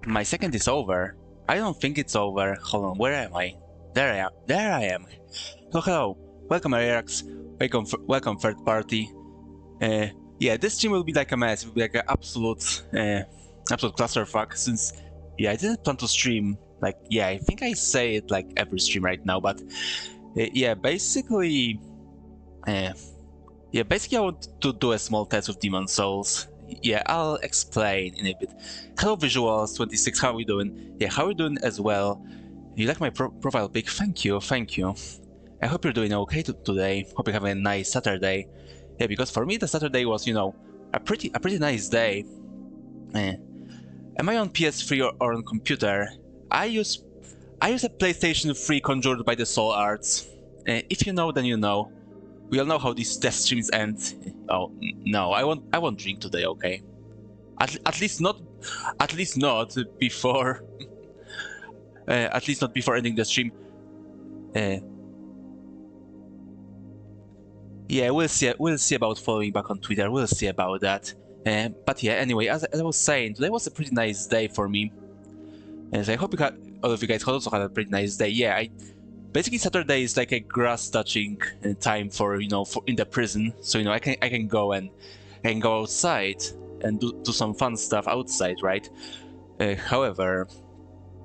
My second is over. I don't think it's over. Hold on, where am I? There I am. There I am. So hello, welcome Arax. Welcome third party. Yeah, this stream will be like a mess. It will be like an absolute clusterfuck. Since I didn't plan to stream. Like, I think I say it like every stream right now, but basically, basically I want to do a small test with Demon Souls. Yeah, I'll explain in a bit. Hello Visuals 26, how are we doing? Yeah, how are you doing as well? You like my profile pic? Thank you. I hope you're doing okay today. Hope you're having a nice Saturday. Yeah, because for me the Saturday was, a pretty nice day. Am I on PS3 or on computer? I use a PlayStation 3 conjured by the Soul Arts. If you know, then you know. We all know how these test streams end. Oh no, I won't drink today. Okay, at least not before. At least not before ending the stream. Yeah, we'll see about following back on Twitter. We'll see about that. But yeah, anyway, as I was saying, today was a pretty nice day for me. And I hope all of you guys also had a pretty nice day. Yeah, basically Saturday is like a grass touching time for in the prison. So I can go outside and do some fun stuff outside, right? However,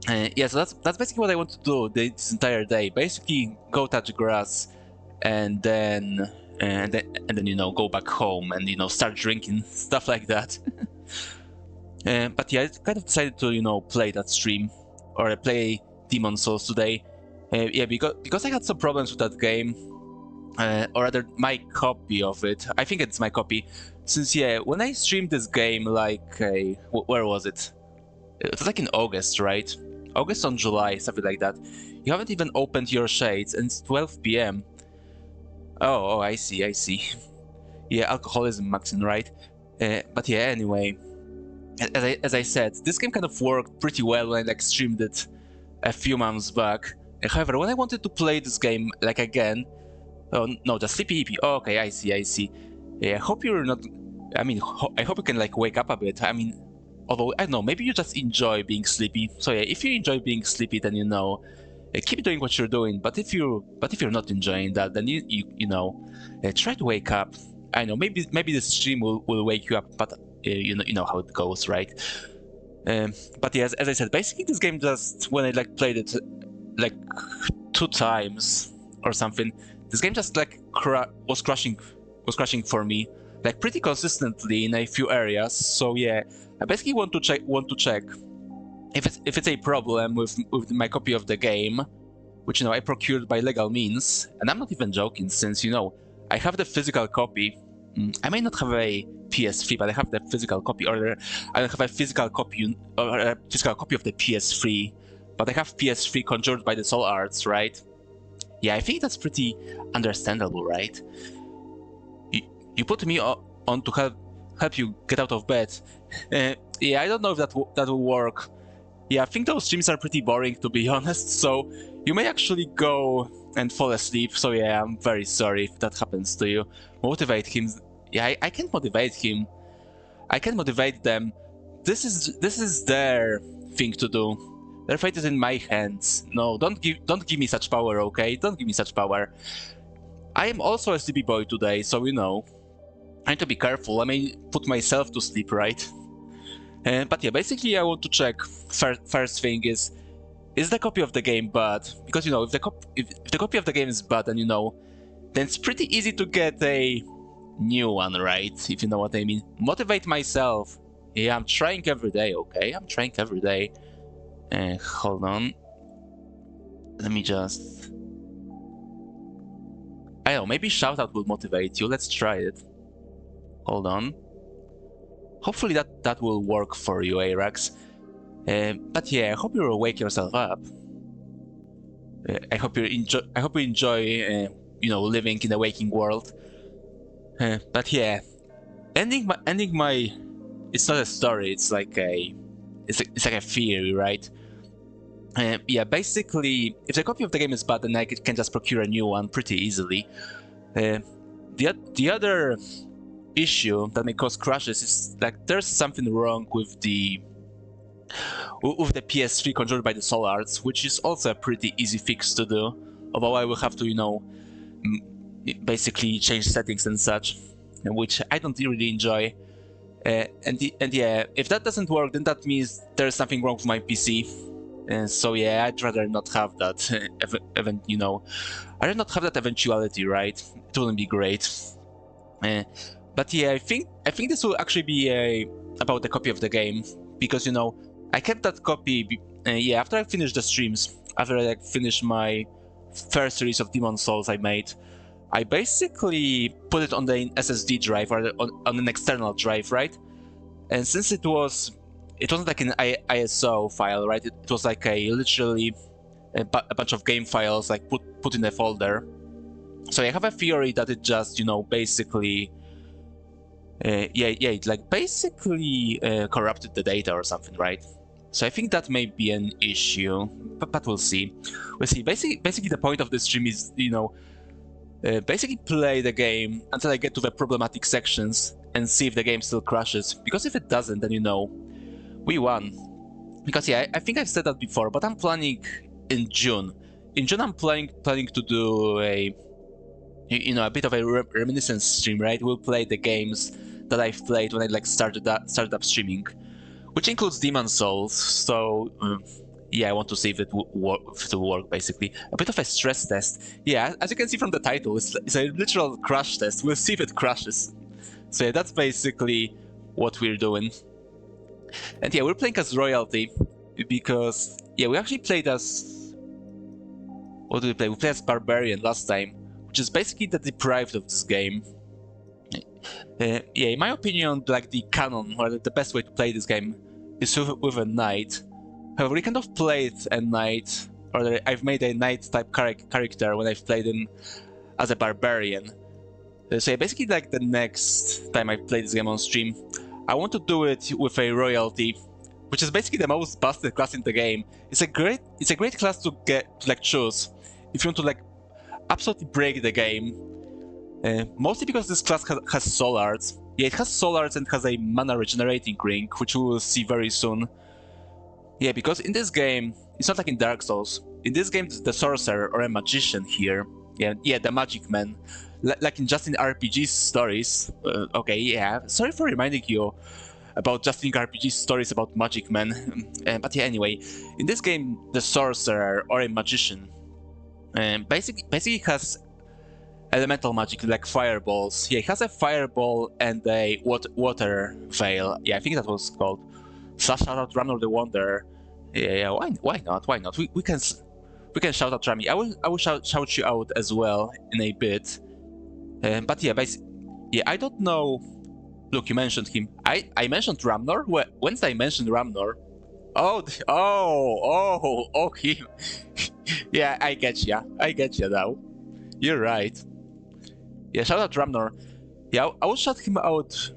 yeah, so that's basically what I want to do this entire day. Basically, go touch grass, and then go back home and start drinking, stuff like that. But yeah, I kind of decided to play that stream or play Demon Souls today. Yeah, because I had some problems with that game, or rather my copy of it. I think it's my copy, since when I streamed this game, like where was it? It was like in August, right? August on July, something like that. You haven't even opened your shades, and it's 12 p.m. Oh, I see. Yeah, alcoholism maxing, right? But yeah, anyway, as I said, this game kind of worked pretty well when I streamed it a few months back. However, when I wanted to play this game like again, oh no, the sleepy EP. Oh, okay, I see. Yeah, I hope you're not. I mean, I hope you can like wake up a bit. I mean, although I don't know, maybe you just enjoy being sleepy. So yeah, if you enjoy being sleepy, then keep doing what you're doing. But if you're not enjoying that, then try to wake up. I know maybe the stream will wake you up, but you know how it goes, right? But yeah, as I said, basically this game just when I like played it like 2 times or something, this game just like was crashing for me like pretty consistently in a few areas. So yeah, I basically want to check if it's a problem with my copy of the game, which I procured by legal means, and I'm not even joking, since I have the physical copy. I may not have a PS3, but I have the physical copy, or I don't have a physical copy of the PS3, but I have PS3 conjured by the Soul Arts, right? Yeah, I think that's pretty understandable, right? You put me on to help you get out of bed. Yeah, I don't know if that will work. Yeah, I think those streams are pretty boring, to be honest, so you may actually go and fall asleep. So yeah, I'm very sorry if that happens to you. Motivate him. Yeah, I can't motivate him. I can motivate them. This is their thing to do. Their fate is in my hands. No, don't give me such power, okay? Don't give me such power. I am also a sleepy boy today, so I need to be careful. I may put myself to sleep, right? But yeah, basically I want to check. First thing is the copy of the game bad? Because if the copy of the game is bad, then then it's pretty easy to get a new one, right? If you know what I mean. Motivate myself. Yeah, I'm trying every day, okay? I'm trying every day. Hold on. Let me just... I don't know, maybe shoutout will motivate you. Let's try it. Hold on. Hopefully that will work for you, Arax. But yeah, I hope you wake yourself up. I hope you enjoy living in a waking world. But yeah, ending my it's not a story. It's like a theory, right? Yeah, basically, if the copy of the game is bad, then I can just procure a new one pretty easily. The other issue that may cause crashes is like there's something wrong with with the PS3 controlled by the Soul Arts, which is also a pretty easy fix to do. Although I will have to, basically change settings and such, which I don't really enjoy. And yeah, if that doesn't work, then that means there's something wrong with my PC. So yeah, I'd rather not have that I'd not have that eventuality, right? It wouldn't be great. But yeah, I think this will actually be about the copy of the game, because I kept that copy. After I finished the streams, after I finished my first series of Demon Souls I made, I basically put it on the SSD drive, or on an external drive, right? And since it wasn't like an ISO file, right? It was like literally a bunch of game files like put in a folder. So I have a theory that it just basically it like basically corrupted the data or something, right? So I think that may be an issue, but we'll see. Basically the point of this stream is basically play the game until I get to the problematic sections and see if the game still crashes. Because if it doesn't, then we won. Because yeah, I think I've said that before, but I'm planning in June. In June, I'm planning to do a bit of a reminiscence stream, right? We'll play the games that I've played when I started up streaming, which includes Demon Souls. So yeah, I want to see if it will work, basically. A bit of a stress test. Yeah, as you can see from the title, it's a literal crash test. We'll see if it crashes. So yeah, that's basically what we're doing. And yeah, we're playing as royalty, because yeah, we actually played as... What did we play? We played as Barbarian last time, which is basically the deprived of this game. Yeah, in my opinion, like the canon, or the best way to play this game is with a knight. However, we kind of played a knight, or I've made a knight-type character when I've played him as a barbarian. So yeah, basically, like the next time I play this game on stream, I want to do it with a royalty, which is basically the most busted class in the game. It's a great class to choose if you want to absolutely break the game. Mostly because this class has soul arts. Yeah, it has soul arts and has a mana regenerating ring, which we will see very soon. Yeah, because in this game, it's not like in Dark Souls. In this game, the sorcerer or a magician here. Yeah, the magic man. Like in RPG stories. Okay, yeah. Sorry for reminding you about just in RPG stories about magic men. But yeah, anyway, in this game, the sorcerer or a magician basically has elemental magic, like fireballs. Yeah, he has a fireball and a water veil. Yeah, I think that was called. Shout out Ramnor the Wanderer. Yeah, why not? Why not? We can shout out Rami. I will shout you out as well in a bit. But yeah, I don't know. Look, you mentioned him. I mentioned Ramnor. When did I mention Ramnor? Oh, him. Yeah, I get ya now. You're right. Yeah, shout out Ramnor. Yeah, I will shout him out,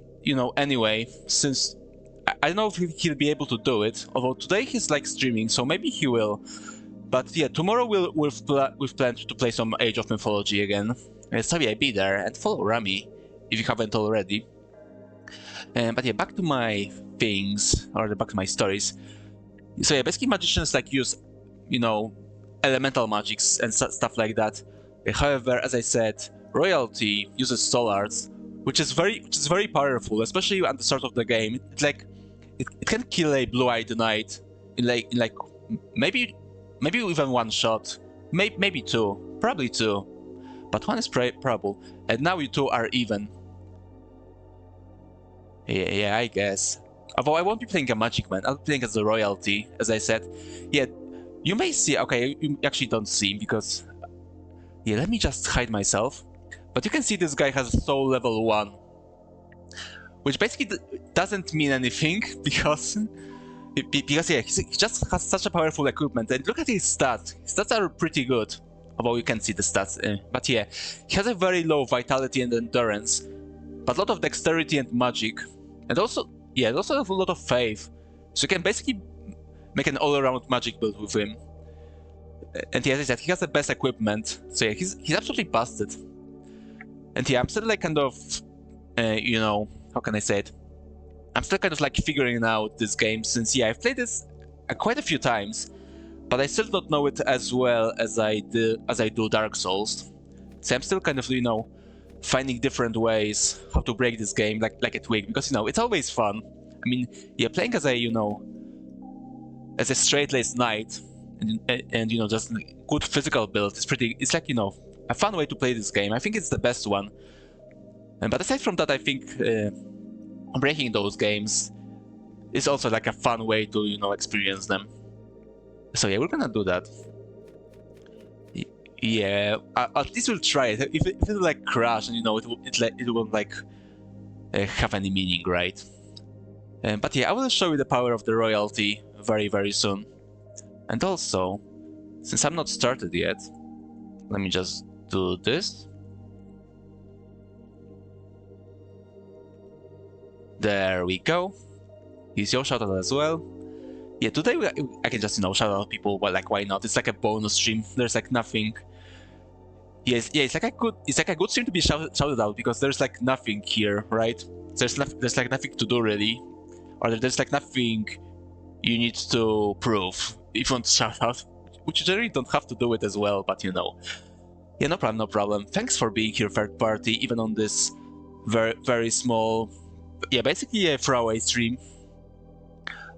anyway, since I don't know if he'll be able to do it. Although today he's streaming, so maybe he will. But yeah, tomorrow we've planned to play some Age of Mythology again. So yeah, be there and follow Rami if you haven't already. But yeah, back to my things, or back to my stories. So yeah, basically magicians use, elemental magics and stuff like that. However, as I said, royalty uses soul arts, which is very powerful, especially at the start of the game. It can kill a blue-eyed knight in maybe even one shot, maybe two, probably two, but one is probable. And now you two are even. Yeah, I guess. Although I won't be playing a magic man, I'll be playing as a royalty, as I said. Yeah, you may see. Okay, you actually don't see because. Yeah, let me just hide myself. But you can see this guy has soul level 1. Which basically doesn't mean anything, because yeah, he just has such a powerful equipment. And look at his stats. His stats are pretty good. Although you can see the stats. But yeah, he has a very low vitality and endurance. But a lot of dexterity and magic. And also, yeah, also have a lot of faith. So you can basically make an all-around magic build with him. And yeah, as I said, he has the best equipment. So yeah, he's absolutely busted. And yeah, I'm still kind of, how can I say it? I'm still kind of figuring out this game since, yeah, I've played this quite a few times, but I still don't know it as well as I do Dark Souls. So I'm still kind of, you know, finding different ways how to break this game like a twig, because, you know, it's always fun. I mean, yeah, playing as a, you know, as a straight-laced knight and you know, just good physical build is it's like, you know, a fun way to play this game. I think it's the best one. But aside from that, I think breaking those games is also like a fun way to, you know, experience them. So yeah, we're gonna do that. Yeah, at least we'll try it. If it like crash, and you know, it won't like have any meaning, right? But yeah, I will show you the power of the royalty very, very soon. And also, since I'm not started yet, let me just do this. There we go. Here's your shoutout as well. Yeah, today I can just, you know, shout out people, but like, why not? It's like a bonus stream. There's like nothing. Yes, yeah, it's like a good stream to be shouted out, because there's like nothing here, right? There's like nothing to do really, or there's like nothing you need to prove if you want to shout out, which you generally don't have to do it as well, but you know. Yeah, no problem, no problem. Thanks for being here, third party, even on this very, very small, yeah, basically a throwaway stream.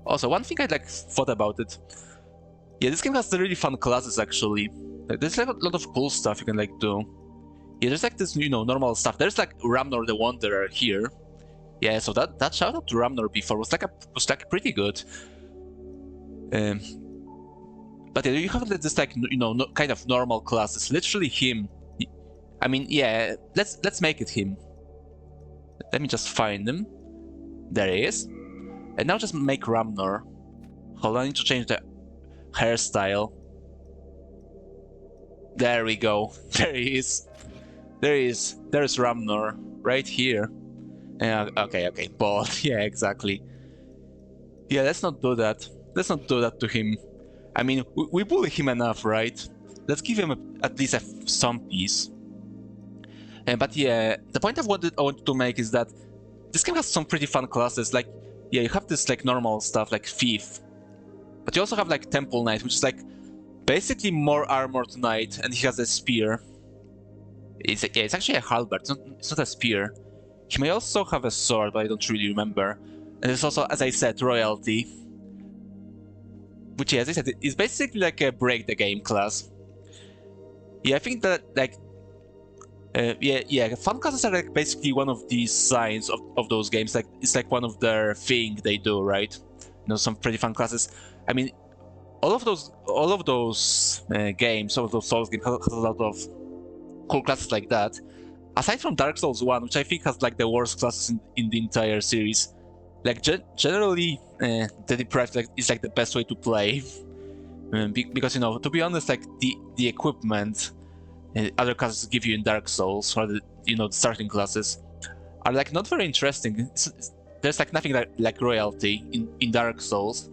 Also, one thing I like thought about it. Yeah, this game has really fun classes actually. Like, there's like a lot of cool stuff you can like do. Yeah, there's like this, you know, normal stuff. There's like Ramnor the Wanderer here. Yeah, so that shout out to Ramnor before was like pretty good. But yeah, you have this like, you know, kind of normal classes. Literally him. I mean, yeah, let's make it him. Let me just find him. There he is. And now just make Ramnor. Hold on, I need to change the hairstyle. There we go. There he is. There he is. There's Ramnor. Right here. Okay, bald. Yeah, exactly. Yeah, let's not do that. Let's not do that to him. I mean, we bully him enough, right? Let's give him at least some peace. But yeah, the point I wanted to make is that this game has some pretty fun classes. Like, yeah, you have this like normal stuff like Thief, but you also have like Temple Knight, which is like basically more armored knight, and he has a spear. It's actually a halberd. It's not a spear. He may also have a sword, but I don't really remember. And there's also, as I said, royalty, which, yeah, as I said, is basically like a break the game class. Yeah, I think that like yeah, fun classes are like basically one of these signs of those games. Like, it's like one of their thing they do, right? You know, some pretty fun classes. I mean, all of those games, all of those Souls games has a lot of cool classes like that. Aside from Dark Souls 1, which I think has like the worst classes in the entire series. Like, generally, the Deprived is like the best way to play. Because, you know, to be honest, like the equipment other classes give you in Dark Souls, or the, you know, the starting classes, are like not very interesting. There's like nothing like royalty in Dark Souls.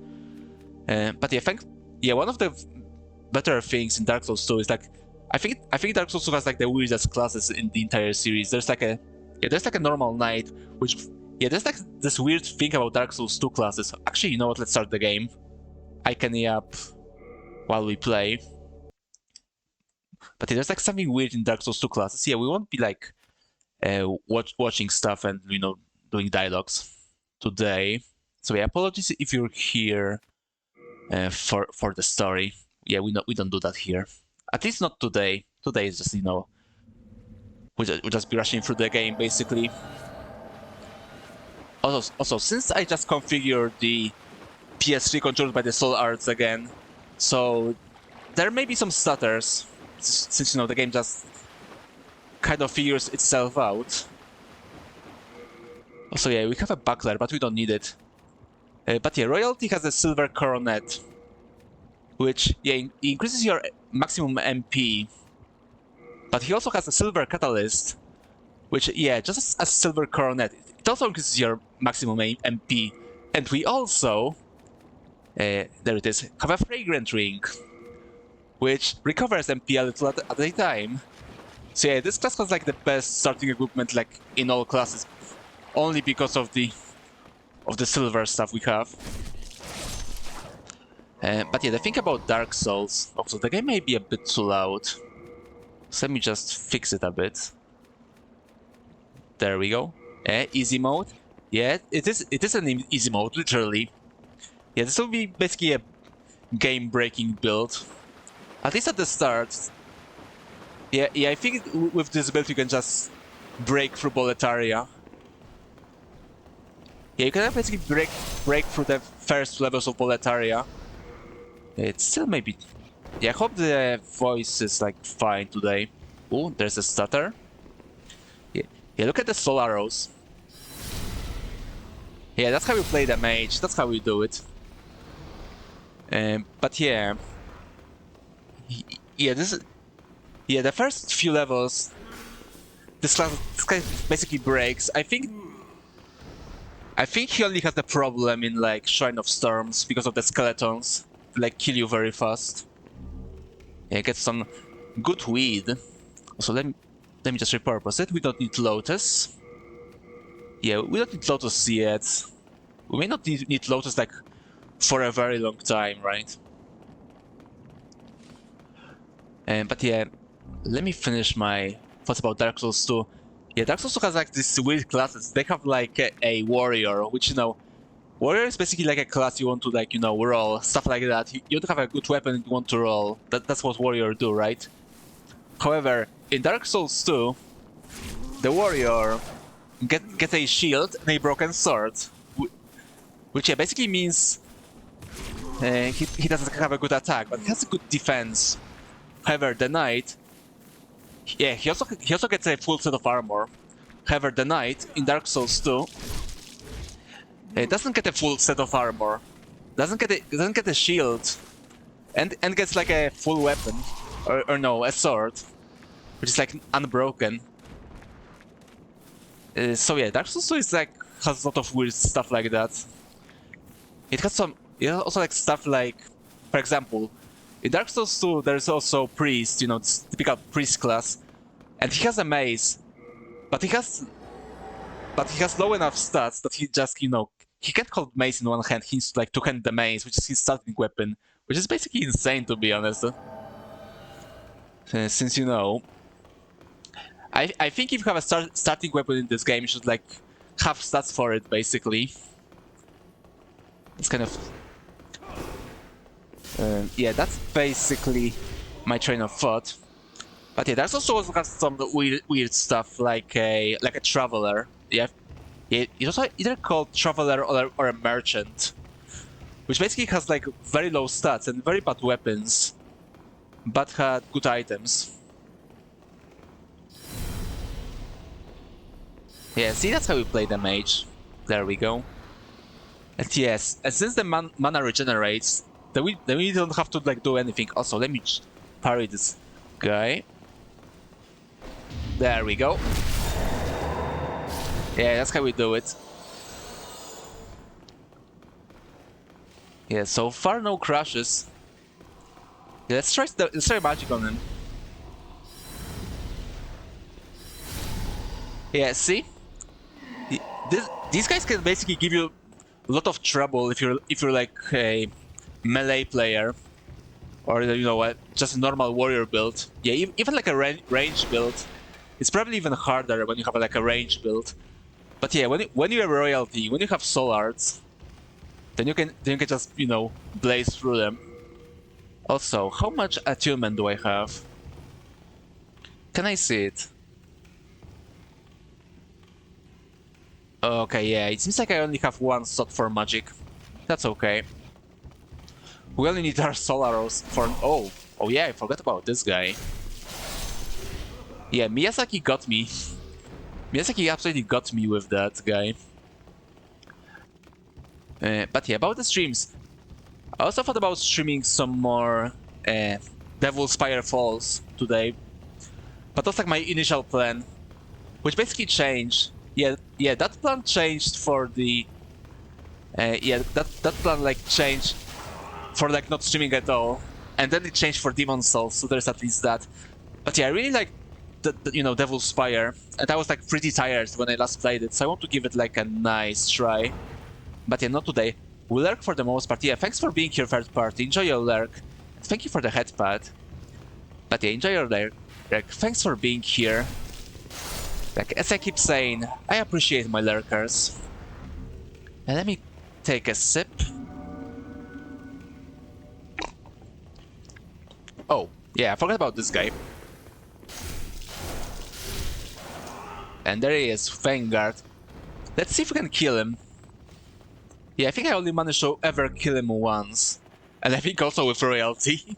But yeah, one of the better things in Dark Souls 2 is like, I think Dark Souls 2 has like the weirdest classes in the entire series. There's like a normal knight, which, yeah, there's like this weird thing about Dark Souls 2 classes. Actually, you know what? Let's start the game. I can yap while we play. But yeah, there's like something weird in Dark Souls 2 classes. Yeah, we won't be like watching stuff and, you know, doing dialogues today. So yeah, apologies if you're here for the story. Yeah, we don't do that here. At least not today. Today is just, you know, we'll just be rushing through the game basically. Also, since I just configured the PS3 controller by the Soul Arts again, so there may be some stutters, since, you know, the game just kind of figures itself out. Also, yeah, we have a buckler, but we don't need it. But yeah, Royalty has a silver coronet, which, yeah, increases your maximum MP. But he also has a silver catalyst, which, yeah, just as a silver coronet, it also increases your maximum MP. And we also, there it is, have a fragrant ring, which recovers MP a little at a time. So yeah, this class has like the best starting equipment like in all classes, only because of the silver stuff we have. But yeah, the thing about Dark Souls, also the game may be a bit too loud. So let me just fix it a bit. There we go. Easy mode. Yeah, it is an easy mode, literally. Yeah, this will be basically a game-breaking build. At least at the start. Yeah, I think with this build you can just break through Boletaria. Yeah, you can basically break through the first levels of Boletaria. It's still maybe... Yeah, I hope the voice is like fine today. Oh, there's a stutter. Yeah, look at the soul arrows. Yeah, that's how you play the mage. That's how you do it. But yeah, yeah, the first few levels, this guy basically breaks. I think he only has the problem in like Shrine of Storms because of the skeletons, like kill you very fast. Yeah, get some good weed. So let me just repurpose it. We don't need Lotus. Yeah, we don't need Lotus yet. We may not need Lotus like for a very long time, right? But yeah, let me finish my thoughts about Dark Souls 2. Yeah, Dark Souls 2 has like these weird classes. They have like a warrior, which, you know, warrior is basically like a class you want to, like, you know, roll, stuff like that. You don't have a good weapon you want to roll. That's what warrior do, right? However, in Dark Souls 2, the warrior get a shield and a broken sword, which yeah, basically means he doesn't have a good attack, but he has a good defense. However, the knight, yeah, he also gets a full set of armor. However, the knight in Dark Souls 2 doesn't get a full set of armor, doesn't get a shield, and gets like a full weapon, or no, a sword, which is like unbroken. So yeah, Dark Souls 2 is like has a lot of weird stuff like that. It has some, also like stuff like, for example, in Dark Souls 2 there's also priest, you know, this typical priest class, and he has a mace, but he has low enough stats that he just, you know, he can't hold mace in one hand. He needs to like two-hand the mace, which is his starting weapon, which is basically insane, to be honest. Since, you know, I think if you have a starting weapon in this game, you should like have stats for it, basically. It's kind of... yeah, that's basically my train of thought. But yeah, there's also got some weird stuff like a traveler. Yeah, it's also either called traveler or a merchant, which basically has like very low stats and very bad weapons, but had good items. Yeah, see, that's how we play the mage. There we go. And yes, and since the mana regenerates, then we don't have to like do anything. Also, let me parry this guy. There we go. Yeah, that's how we do it. Yeah, so far no crashes. Yeah, let's try magic on him. Yeah, see? These guys can basically give you a lot of trouble if you're like a melee player, or, you know what, just a normal warrior build. Yeah, even like a range build, it's probably even harder when you have like a range build. But yeah, when you have royalty, when you have soul arts, then you can just, you know, blaze through them. Also, how much attunement do I have? Can I see it? Okay, yeah, it seems like I only have one slot for magic. That's okay. We only need our soul arrows for... Oh yeah, I forgot about this guy. Yeah, Miyazaki got me. Miyazaki absolutely got me with that guy. But yeah, about the streams. I also thought about streaming some more Devil Spire Falls today. But that's like my initial plan, which basically changed. Yeah, that plan changed for the... yeah, that plan like changed for like not streaming at all. And then it changed for Demon Souls, so there's at least that. But yeah, I really like the you know, Devil Spire, and I was like pretty tired when I last played it, so I want to give it like a nice try. But yeah, not today. We lurk for the most part. Yeah, thanks for being here, third party. Enjoy your lurk. Thank you for the headpad. But yeah, enjoy your lurk. Thanks for being here. Like, as I keep saying, I appreciate my lurkers. And let me take a sip. Oh, yeah, I forgot about this guy. And there he is, Vanguard. Let's see if we can kill him. Yeah, I think I only managed to ever kill him once. And I think also with royalty.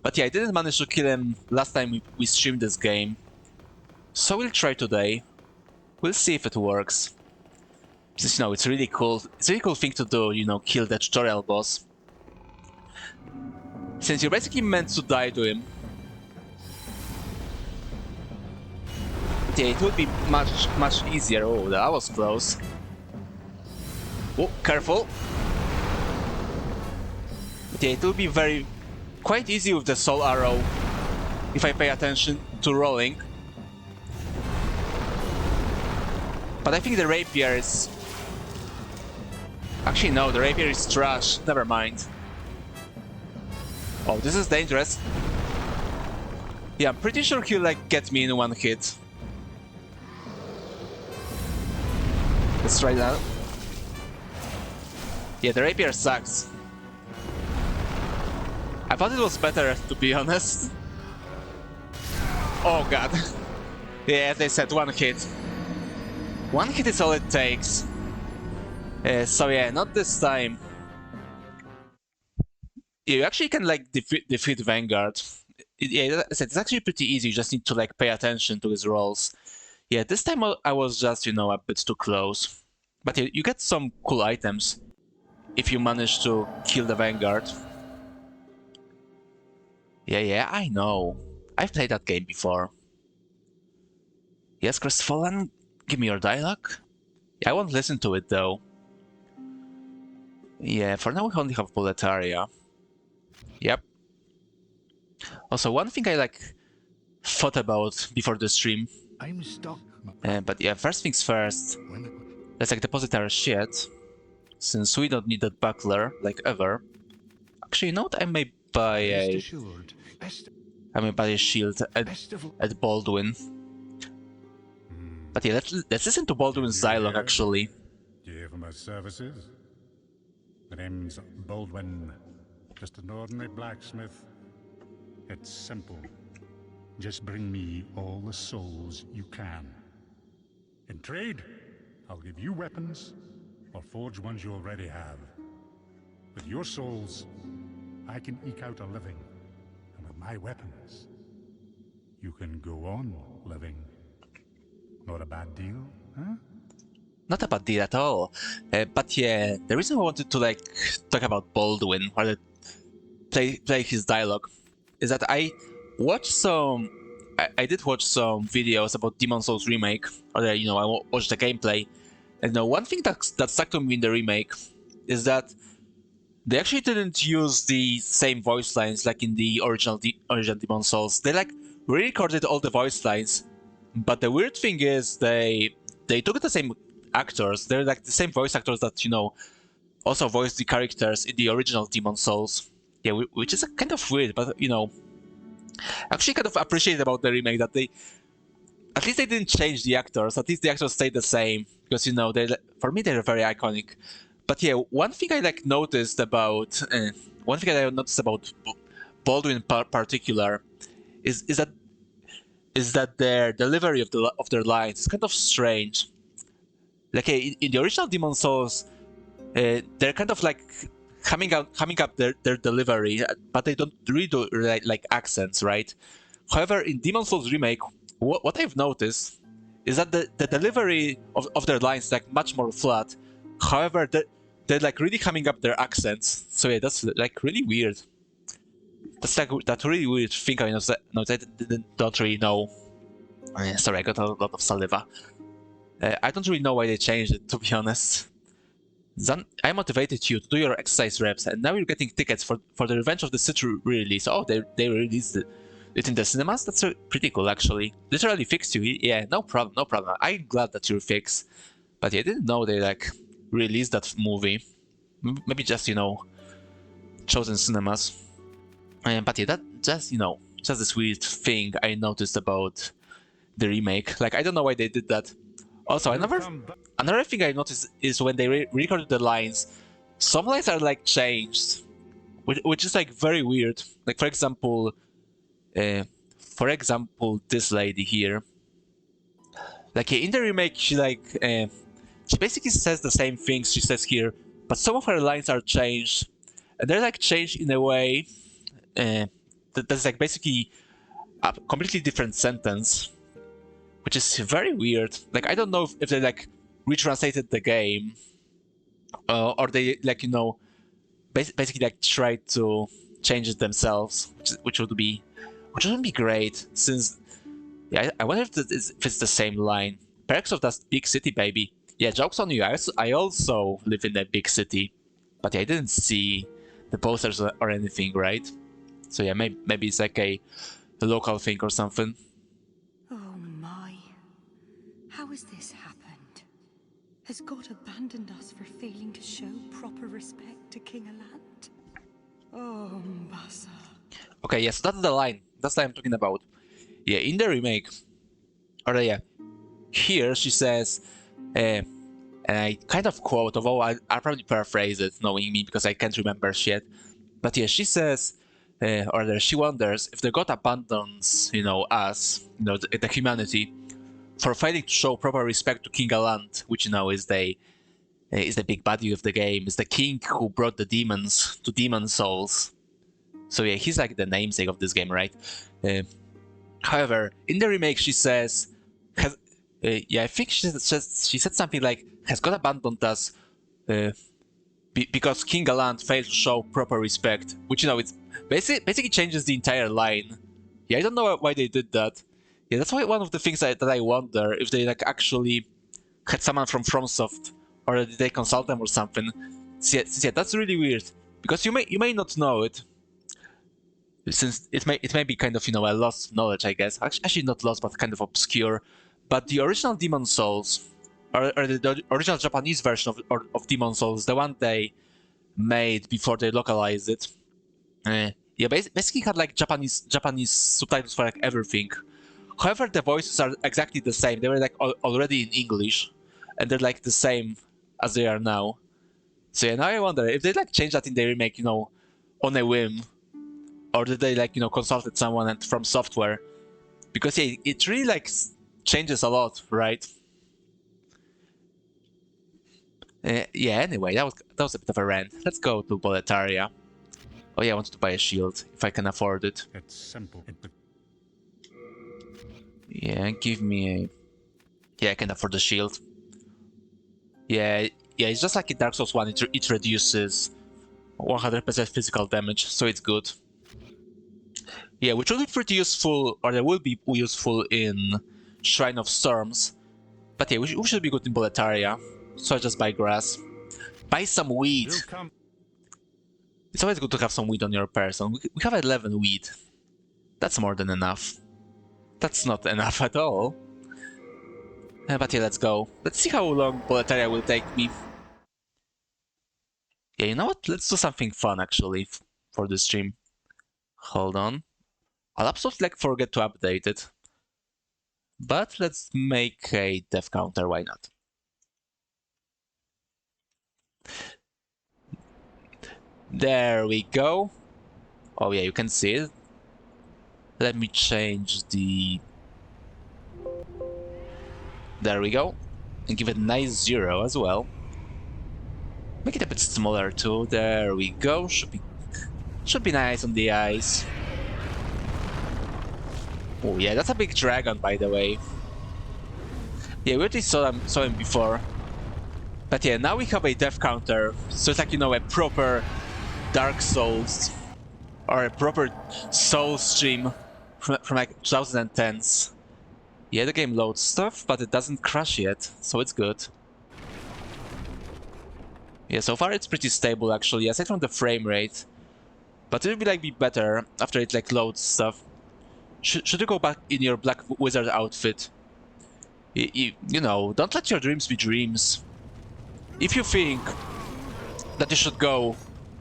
But yeah, I didn't manage to kill him last time we streamed this game. So we'll try today. We'll see if it works. Just, you know, it's really cool. It's a really cool thing to do, you know, kill the tutorial boss. Since you're basically meant to die to him. Yeah, it would be much easier. Oh, that was close. Oh, careful. Yeah, it will be quite easy with the soul arrow if I pay attention to rolling. But I think the rapier is... Actually, no, the rapier is trash. Never mind. Oh, this is dangerous. Yeah, I'm pretty sure he'll like get me in one hit. Let's try that. Yeah, the rapier sucks. I thought it was better, to be honest. Oh god. Yeah, as I said, one hit. One hit is all it takes. So yeah, not this time. You actually can like defeat Vanguard. Yeah, as I said, it's actually pretty easy. You just need to like pay attention to his rolls. Yeah, this time I was just, you know, a bit too close. But yeah, you get some cool items if you manage to kill the Vanguard. Yeah, I know. I've played that game before. Yes, Crestfallen, give me your dialogue. Yeah, I won't listen to it though. Yeah, for now we only have Boletaria. Yep. Also, one thing I like thought about before the stream. I'm stuck. But yeah, first things first. Let's like deposit our shit. Since we don't need that buckler, like ever. Actually, you know what? I may buy a shield at Baldwin. But yeah, let's listen to Baldwin's dialogue actually. Do you hear from my services? My name's Baldwin. Just an ordinary blacksmith. It's simple. Just bring me all the souls you can. In trade, I'll give you weapons, or forge ones you already have. With your souls, I can eke out a living. And with my weapons, you can go on living. Not a bad deal, huh? Not a bad deal at all. But yeah, the reason I wanted to like talk about Baldwin, or play his dialogue, is that I watched some... I did watch some videos about Demon's Souls remake, or you know, I watched the gameplay, and one thing that stuck to me in the remake is that they actually didn't use the same voice lines like in the original Demon's Souls. They like re-recorded all the voice lines, but the weird thing is they took the same actors. They're like the same voice actors that, you know, also voiced the characters in the original Demon's Souls. Yeah, which is kind of weird, but you know, actually kind of appreciate about the remake that at least they didn't change the actors. At least the actors stayed the same because, you know, for me they're very iconic. But yeah, one thing I like noticed about Baldwin in particular is that their delivery of their lines is kind of strange. Like in the original Demon's Souls, they're kind of like coming up their delivery, but they don't really do like accents, right? However, in Demon's Souls remake, what I've noticed is that the delivery of their lines is like much more flat. However, they're like really coming up their accents. So yeah, that's like really weird. That's like that really weird thing I don't really know. Sorry, I got a lot of saliva. I don't really know why they changed it, to be honest. I motivated you to do your exercise reps, and now you're getting tickets for the Revenge of the Sith release. Oh, they released it in the cinemas? That's pretty cool, actually. Literally fixed you. Yeah, no problem, no problem. I'm glad that you're fixed. But yeah, I didn't know they, like, released that movie. Maybe just, you know, chosen cinemas. But yeah, just, you know, just this weird thing I noticed about the remake. Like, I don't know why they did that. Also, another thing I noticed is when they recorded the lines, some lines are like changed, which is like very weird. Like, uh, for example, this lady here. Like, in the remake, she basically says the same things she says here, but some of her lines are changed, and they're like changed in a way that's like basically a completely different sentence, which is very weird. Like, I don't know if they like retranslated the game, or they like, you know, basically like tried to change it themselves, which would be great. Since yeah, I wonder if it's the same line. Perks of that big city, baby. Yeah, joke's on you. I also live in a big city, but yeah, I didn't see the posters or anything, right? So yeah, maybe it's like a local thing or something. Oh my. How has this happened? Has God abandoned us for failing to show proper respect to King Alant? Oh, Mbasa. Okay, yes, that's the line. That's what I'm talking about. Yeah, in the remake, or yeah, here she says, and I kind of quote, although I'll probably paraphrase it, knowing me, because I can't remember shit. But yeah, she says, she wonders if the god abandons, you know, us, you know, the humanity, for failing to show proper respect to King Alant, which you know is the big baddie of the game, is the king who brought the demons to demon souls. So yeah, he's like the namesake of this game, right? Uh, However, in the remake, she says, has, yeah, I think she said something like, has God abandoned us because King Galant failed to show proper respect, which, you know, it's basically changes the entire line. Yeah, I don't know why they did that. Yeah, that's why one of the things that I wonder if they like actually had someone from FromSoft, or did they consult them or something. So yeah, that's really weird because you may not know it, since it may be kind of, you know, a lost knowledge, I guess. Actually, not lost, but kind of obscure. But the original Demon Souls, or the original Japanese version of Demon Souls, the one they made before they localized it, yeah, basically had like Japanese subtitles for like everything. However, the voices are exactly the same. They were like already in English, and they're like the same as they are now. So yeah, now I wonder if they like change that in the remake, you know, on a whim, or did they like, you know, consulted someone and from software? Because yeah, it really like changes a lot, right? Yeah. Anyway, that was a bit of a rant. Let's go to Boletaria. Oh yeah, I wanted to buy a shield if I can afford it. It's simple. Yeah, give me a. Yeah, I can afford the shield. Yeah, it's just like in Dark Souls 1, it reduces 100% physical damage, so it's good. Yeah, which will be pretty useful, or they will be useful in Shrine of Storms. But yeah, we should be good in Boletaria, so I just buy grass. Buy some weed! It's always good to have some weed on your person. We have 11 weed. That's more than enough. That's not enough at all. But yeah, let's go. Let's see how long Boletaria will take me. Yeah, you know what? Let's do something fun, actually, for this stream. Hold on. I'll absolutely like forget to update it. But let's make a death counter, why not? There we go. Oh yeah, you can see it. Let me change the... There we go. And give it a nice 0 as well. Make it a bit smaller too. There we go. Should be nice on the eyes. Oh yeah, that's a big dragon, by the way. Yeah, we already saw him before. But yeah, now we have a death counter. So it's like, you know, a proper Dark Souls, or a proper Soul stream from like 2010s. Yeah, the game loads stuff, but it doesn't crash yet, so it's good. Yeah, so far it's pretty stable actually, aside from the frame rate. But it will be better after it like loads stuff. Should you go back in your Black Wizard outfit? You know, don't let your dreams be dreams. If you think that you should go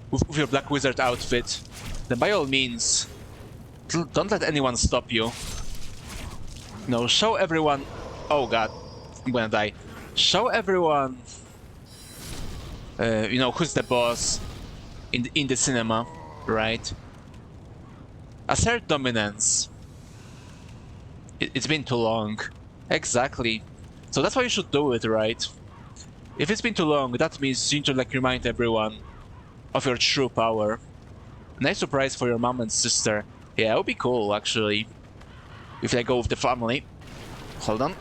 with your Black Wizard outfit, then by all means, don't let anyone stop you. No, show everyone... Oh god, I'm gonna die. Show everyone, you know, who's the boss in the cinema, right? Assert dominance. It's been too long. Exactly. So that's why you should do it, right? If it's been too long, that means you need to like remind everyone of your true power. Nice surprise for your mom and sister. Yeah, it would be cool actually. If I go with the family. Hold on.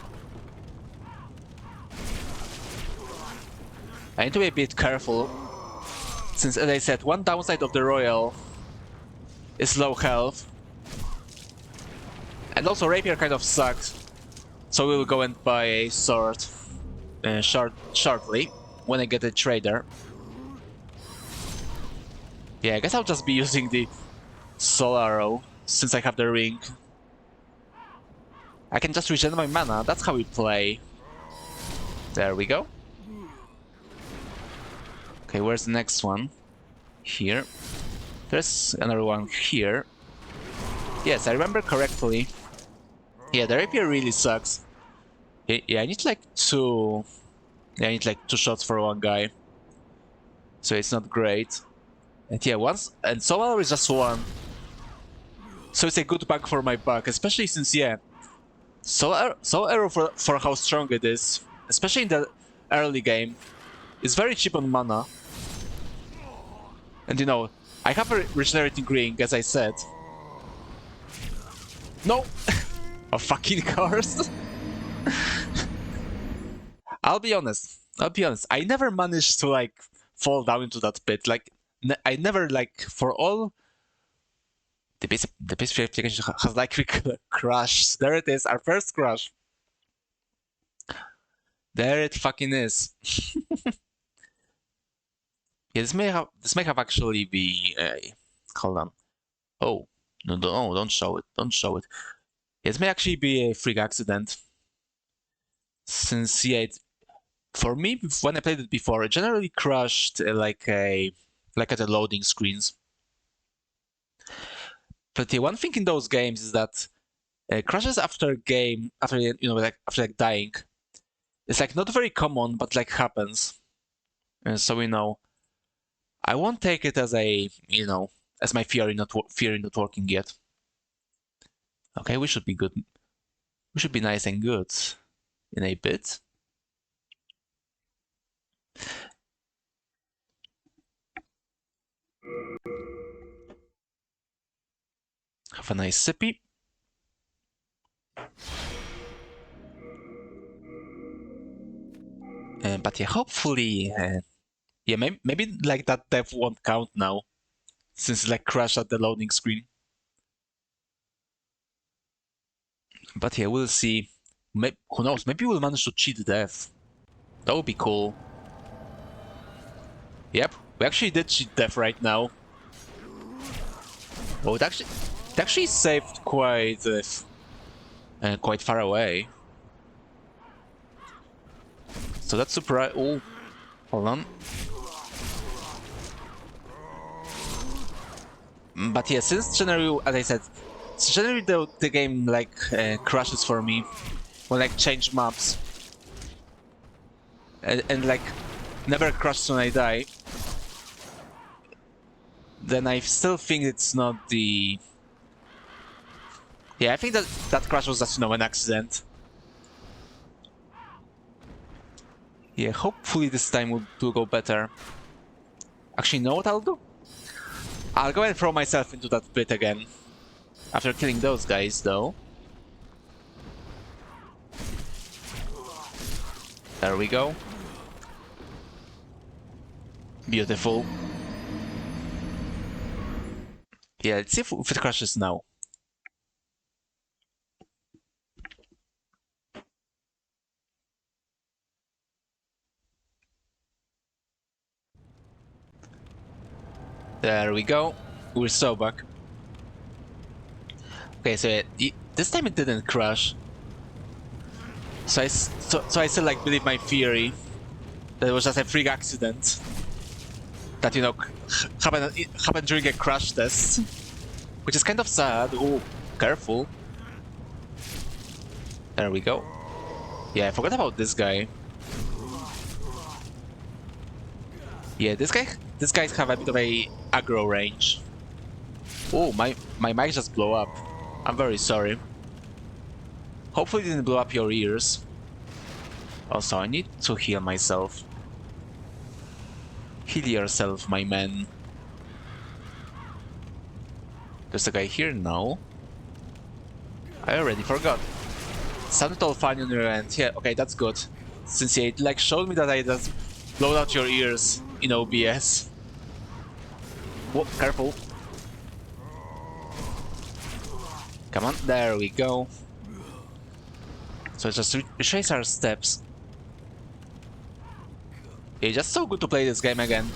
I need to be a bit careful, since as I said, one downside of the Royal is low health. And also Rapier kind of sucks, so we will go and buy a sword shortly, when I get a trader. Yeah, I guess I'll just be using the Soul Arrow, since I have the ring. I can just regen my mana, that's how we play. There we go. Okay, where's the next one? Here. There's another one here. Yes, I remember correctly. Yeah, the Rapier really sucks. Yeah, I need like two... Yeah, I need like 2 shots for one guy. So it's not great. And yeah, and Soul Arrow is just 1. So it's a good bug for my buck, especially since, yeah, Soul Arrow for how strong it is, especially in the early game, is very cheap on mana. And you know, I have a regenerating ring, as I said. No! A fucking course. I'll be honest. I never managed to like fall down into that pit. Like, I never like for all. The base application has like crashed. There it is, our first crash. There it fucking is. Yeah, this may have actually be a... Hold on. Oh, no, don't show it. Don't show it. Yeah, this may actually be a freak accident. Since, yeah, for me, when I played it before, it generally crashed like at the loading screens. But the one thing in those games is that crashes after dying, it's like not very common, but like happens. So we know. I won't take it as a, you know, as my theory not working yet. Okay, we should be good. We should be nice and good in a bit. Have a nice sippy. But yeah, hopefully, yeah, maybe like that death won't count now, since it like crashed at the loading screen. But yeah, we'll see. Who knows? Maybe we'll manage to cheat death. That would be cool. Yep, we actually did cheat death right now. Oh, it actually saved quite far away. So that's surprise. Oh, hold on. But yeah, since generally, as I said, generally the game like crashes for me when like change maps, and like never crashes when I die. Then I still think it's not the... Yeah, I think that crash was just, you know, an accident. Yeah, hopefully this time will go better. Actually, you know what I'll do? I'll go and throw myself into that pit again. After killing those guys, though. There we go. Beautiful. Yeah, let's see if it crashes now. There we go. We're so back. Okay, so this time it didn't crash. So I still like believe my theory that it was just a freak accident. that happened during a crash test, which is kind of sad. Oh, careful. There we go. Yeah, I forgot about this guy. Yeah, these guys have a bit of a aggro range. Oh, my mic just blew up. I'm very sorry. Hopefully it didn't blow up your ears. Also, I need to heal myself. Heal yourself, my man. There's a guy here now. I already forgot. Sounded all fine on your end. Yeah, okay, that's good. Since it like showed me that I just blowed out your ears in OBS. Whoa, careful. Come on, there we go. So just retrace our steps. It's just so good to play this game again.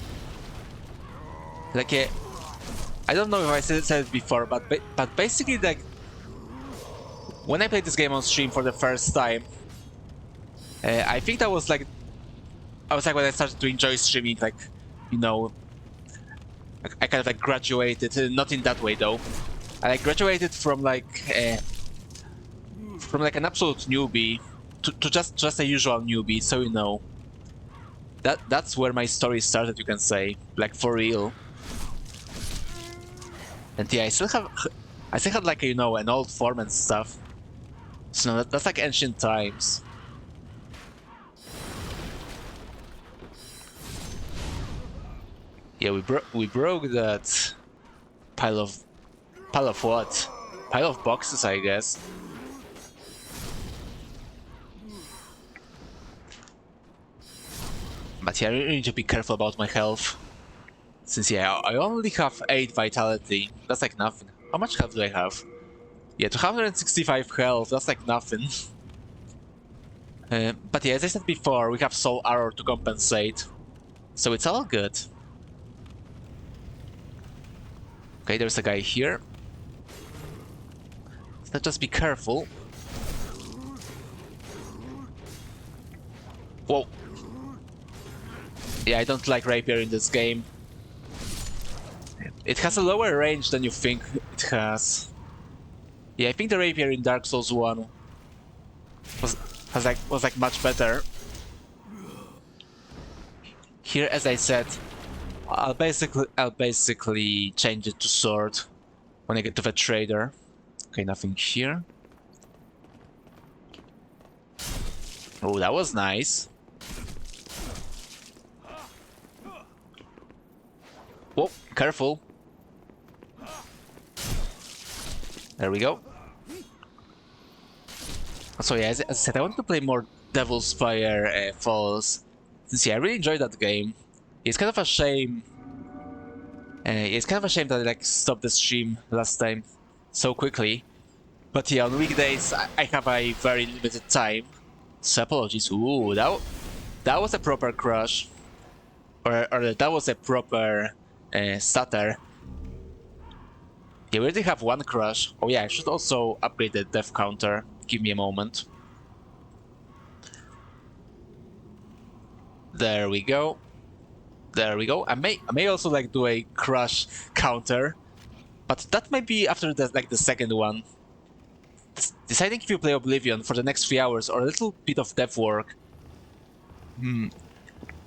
Like, yeah, I don't know if I said it before, but basically, like, when I played this game on stream for the first time, I think that was like, when I started to enjoy streaming, like, you know, I kind of like graduated, not in that way though. I like graduated from like an absolute newbie to just a usual newbie, so you know. That's where my story started, you can say, like for real. And yeah, I still had like, you know, an old form and stuff. So that's like ancient times. Yeah, we broke that pile of what? Pile of boxes, I guess. But yeah, I really need to be careful about my health. Since yeah, I only have 8 vitality. That's like nothing. How much health do I have? Yeah, 265 health, that's like nothing. But yeah, as I said before, we have soul arrow to compensate. So it's all good. Okay, there's a guy here. Let's just be careful. Whoa. Yeah, I don't like rapier in this game. It has a lower range than you think it has. Yeah, I think the rapier in Dark Souls 1 was like much better. Here, as I said, I'll basically change it to sword when I get to the trader. Okay, nothing here. Oh, that was nice. Whoa, careful. There we go. So yeah, as I said, I want to play more Devil's Fire Falls. Since yeah, I really enjoyed that game. It's kind of a shame. It's kind of a shame that I like stopped the stream last time so quickly. But yeah, on weekdays I have a very limited time. So apologies. Ooh, that was a proper crush, or that was a proper stutter. Yeah, we already have one crush. Oh yeah, I should also upgrade the death counter. Give me a moment. There we go. There we go. I may also like do a crush counter, but that might be after the second one. Deciding if you play Oblivion for the next 3 hours or a little bit of dev work.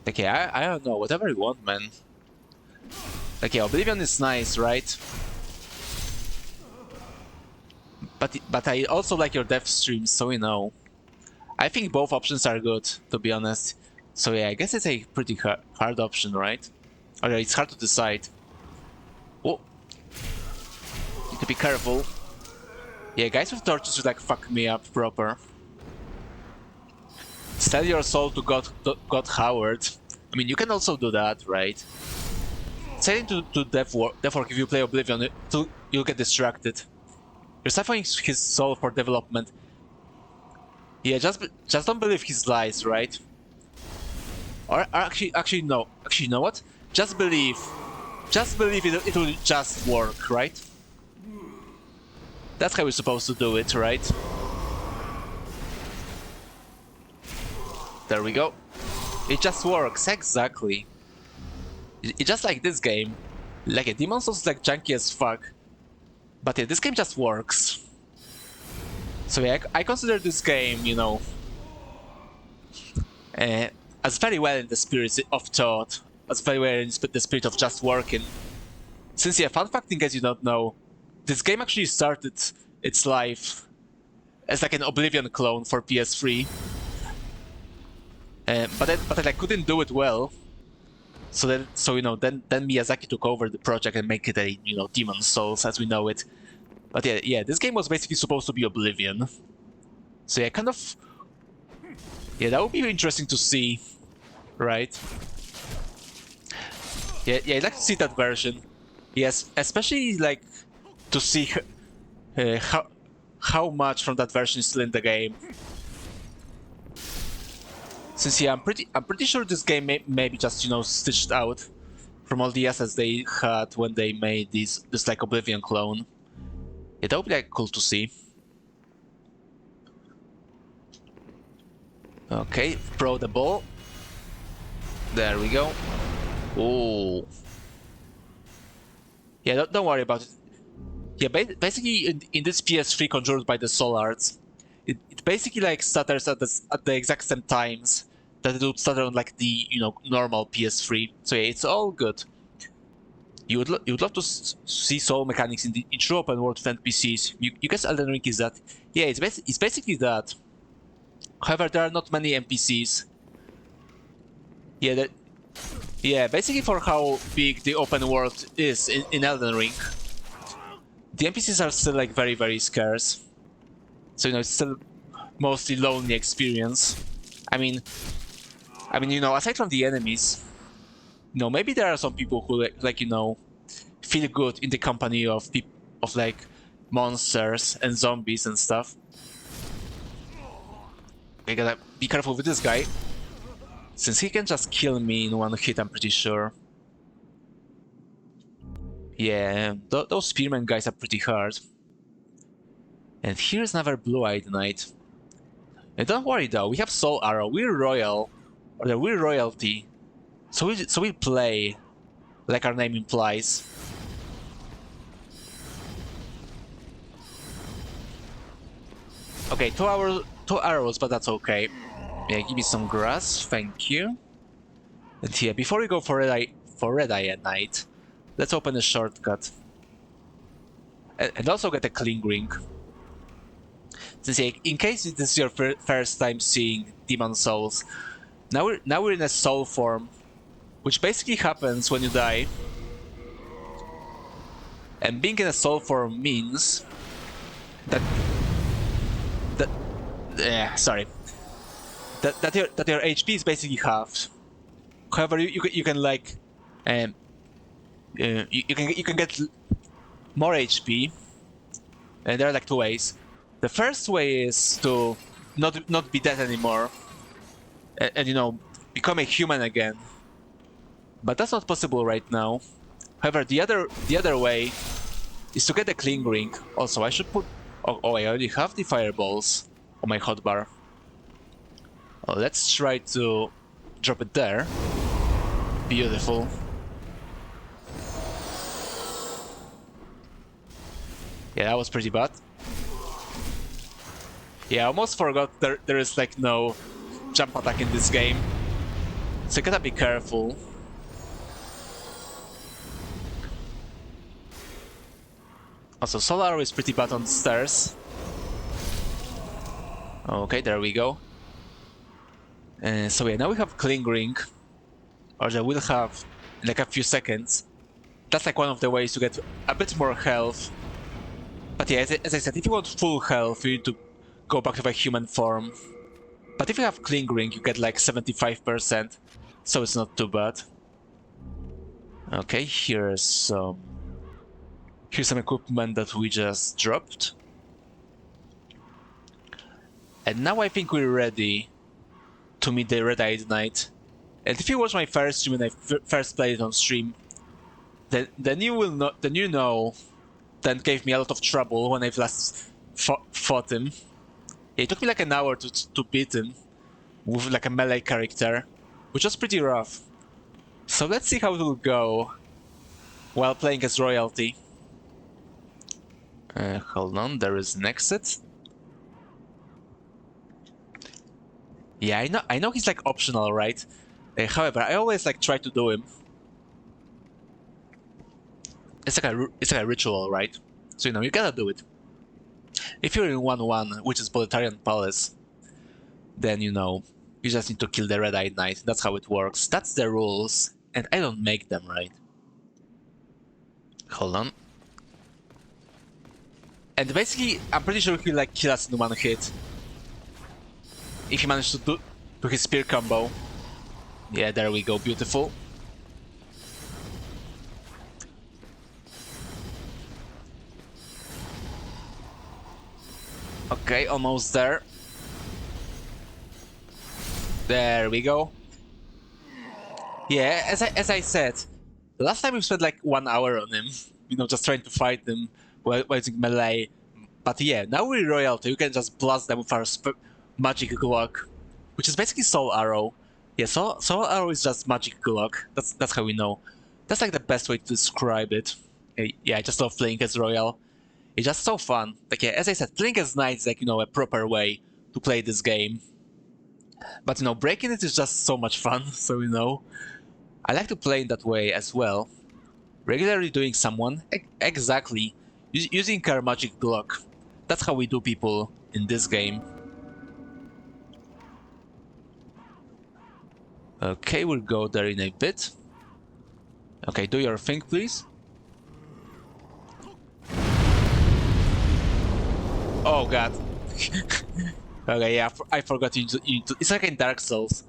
Okay, I don't know. Whatever you want, man. Okay, Oblivion is nice, right? But I also like your dev streams, so you know. I think both options are good, to be honest. So yeah, I guess it's a pretty hard option, right? Or it's hard to decide. Oh, need to be careful. Yeah, guys with torches should like fuck me up proper. Sell your soul to God Howard. I mean, you can also do that, right? Selling to death work if you play Oblivion, you'll get distracted. You're suffering his soul for development. Yeah, just don't believe his lies, right? Or actually no. Actually, you know what? Just believe it will just work, right? That's how we're supposed to do it, right? There we go. It just works, exactly. It's just like this game. Like, Demon Souls is like janky as fuck. But yeah, this game just works. So yeah, I consider this game, you know, as very well in the spirit of thought, as very well in the spirit of just working. Since yeah, fun fact in case you don't know, this game actually started its life as like an Oblivion clone for PS3. But I couldn't do it well. So you know, then Miyazaki took over the project and make it a, you know, Demon Souls as we know it. But yeah, this game was basically supposed to be Oblivion. So yeah, kind of, yeah, that would be interesting to see, right? Yeah, I'd like to see that version. Yes, especially like to see how much from that version is still in the game. Since yeah, I'm pretty sure this game may be just, you know, stitched out from all the assets they had when they made this like Oblivion clone. Yeah, that would be like cool to see. Okay, throw the ball. There we go. Oh. Yeah, don't worry about it. Yeah, basically in this PS3 controlled by the Soul Arts, it basically like stutters at the exact same times that it would stutter on like the, you know, normal PS3. So yeah, it's all good. You would love to see soul mechanics in true open world with NPCs. You guess Elden Ring is that? Yeah, it's basically that. However, there are not many NPCs. Yeah, basically for how big the open world is in Elden Ring, the NPCs are still like very scarce. So you know, it's still mostly lonely experience. I mean, you know, aside from the enemies, you know, maybe there are some people who like you know, feel good in the company of like monsters and zombies and stuff. I gotta be careful with this guy, since he can just kill me in one hit, I'm pretty sure. Yeah, those spearman guys are pretty hard. And here's another blue-eyed knight. And don't worry though, we have Soul Arrow, we're royal. Or we're royalty. So we play like our name implies. Okay, two arrows, but that's okay. Yeah, give me some grass, thank you. And yeah, before we go for Red Eye at night, let's open a shortcut. And also get a cling ring. Since yeah, in case this is your first time seeing Demon Souls, now we're in a soul form, which basically happens when you die. And being in a soul form means that your HP is basically halved. However, you can like you can get more HP, and there are like two ways. The first way is to not be dead anymore, and you know, become a human again. But that's not possible right now. However, the other way is to get the cling ring. Also, I should put. Oh, I already have the fireballs on my hotbar. Oh, let's try to drop it there. Beautiful. Yeah, that was pretty bad. Yeah, I almost forgot there is like no jump attack in this game. So you gotta be careful. Also, Soul Arrow is pretty bad on stairs. Okay, there we go. So yeah, now we have Cling Ring. Or I will have in like a few seconds. That's like one of the ways to get a bit more health. But yeah, as I said, if you want full health, you need to go back to a human form. But if you have Cling Ring, you get like 75%, so it's not too bad. Okay, here's some equipment that we just dropped. And now I think we're ready to meet the Red-Eyed Knight. And if you watch my first stream when I first played it on stream, then you know that gave me a lot of trouble when I've last fought him. It took me like an hour to beat him with like a melee character, which was pretty rough. So let's see how it will go while playing as royalty. Hold on, there is an exit. Yeah, I know he's like optional, right? However, I always like try to do him. It's like a ritual, right? So you gotta do it. If you're in 1-1, which is Proletarian Palace, then you just need to kill the Red-Eyed Knight. That's how it works. That's the rules, and I don't make them, right? Hold on. And basically, I'm pretty sure he'll like kill us in one hit. If he managed to do his spear combo. Yeah, there we go, beautiful. Okay, almost there. There we go. Yeah, as I said, last time we spent like 1 hour on him, just trying to fight him while using melee. But yeah, now we're royalty, you can just blast them with our magic Glock, which is basically Soul Arrow. Yeah, Soul Arrow is just magic Glock. That's how we know. That's like the best way to describe it. Yeah, I just love playing as Royal. It's just so fun. Like yeah, as I said, playing as Knight is like a proper way to play this game. But breaking it is just so much fun. So I like to play in that way as well. Regularly doing someone exactly using our magic Glock. That's how we do people in this game. Okay, we'll go there in a bit. Okay, do your thing, please. Oh god. Okay, yeah, I forgot you need to. It's like in Dark Souls.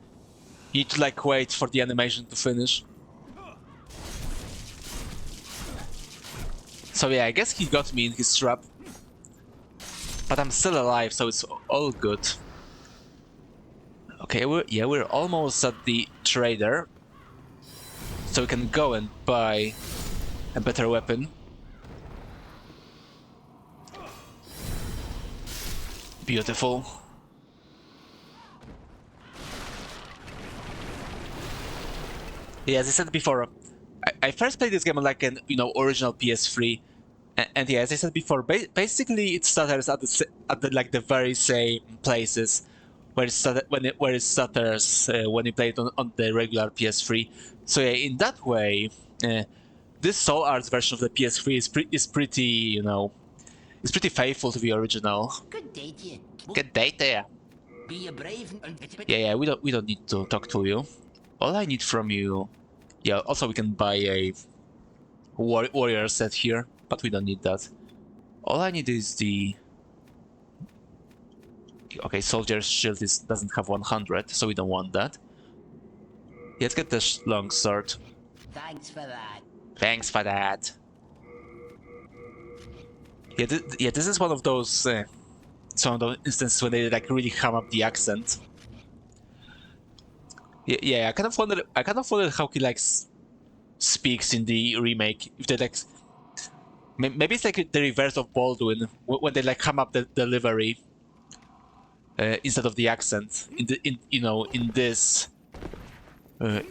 You need to like wait for the animation to finish. So yeah, I guess he got me in his trap. But I'm still alive, so it's all good. Okay, we're almost at the trader. So we can go and buy a better weapon. Beautiful. Yeah, as I said before, I first played this game on like an original PS3, and yeah, as I said before, basically it stutters at the very same places where it stutters when you play it on the regular PS3. So yeah, in that way, this Soul Arts version of the PS3 is pretty it's pretty faithful to the original. Good day to you. Good day there. Be a brave and Yeah, we don't need to talk to you. All I need from you... Yeah, also we can buy a warrior set here, but we don't need that. All I need is the... Okay, soldier's shield doesn't have 100, so we don't want that. Let's get the long sword. Thanks for that. Thanks for that. Yeah, this is one of those... some of those instances when they like really ham up the accent. Yeah, I kind of wondered how he like speaks in the remake. If they like, maybe it's like the reverse of Baldwin when they like ham up the delivery instead of the accent in this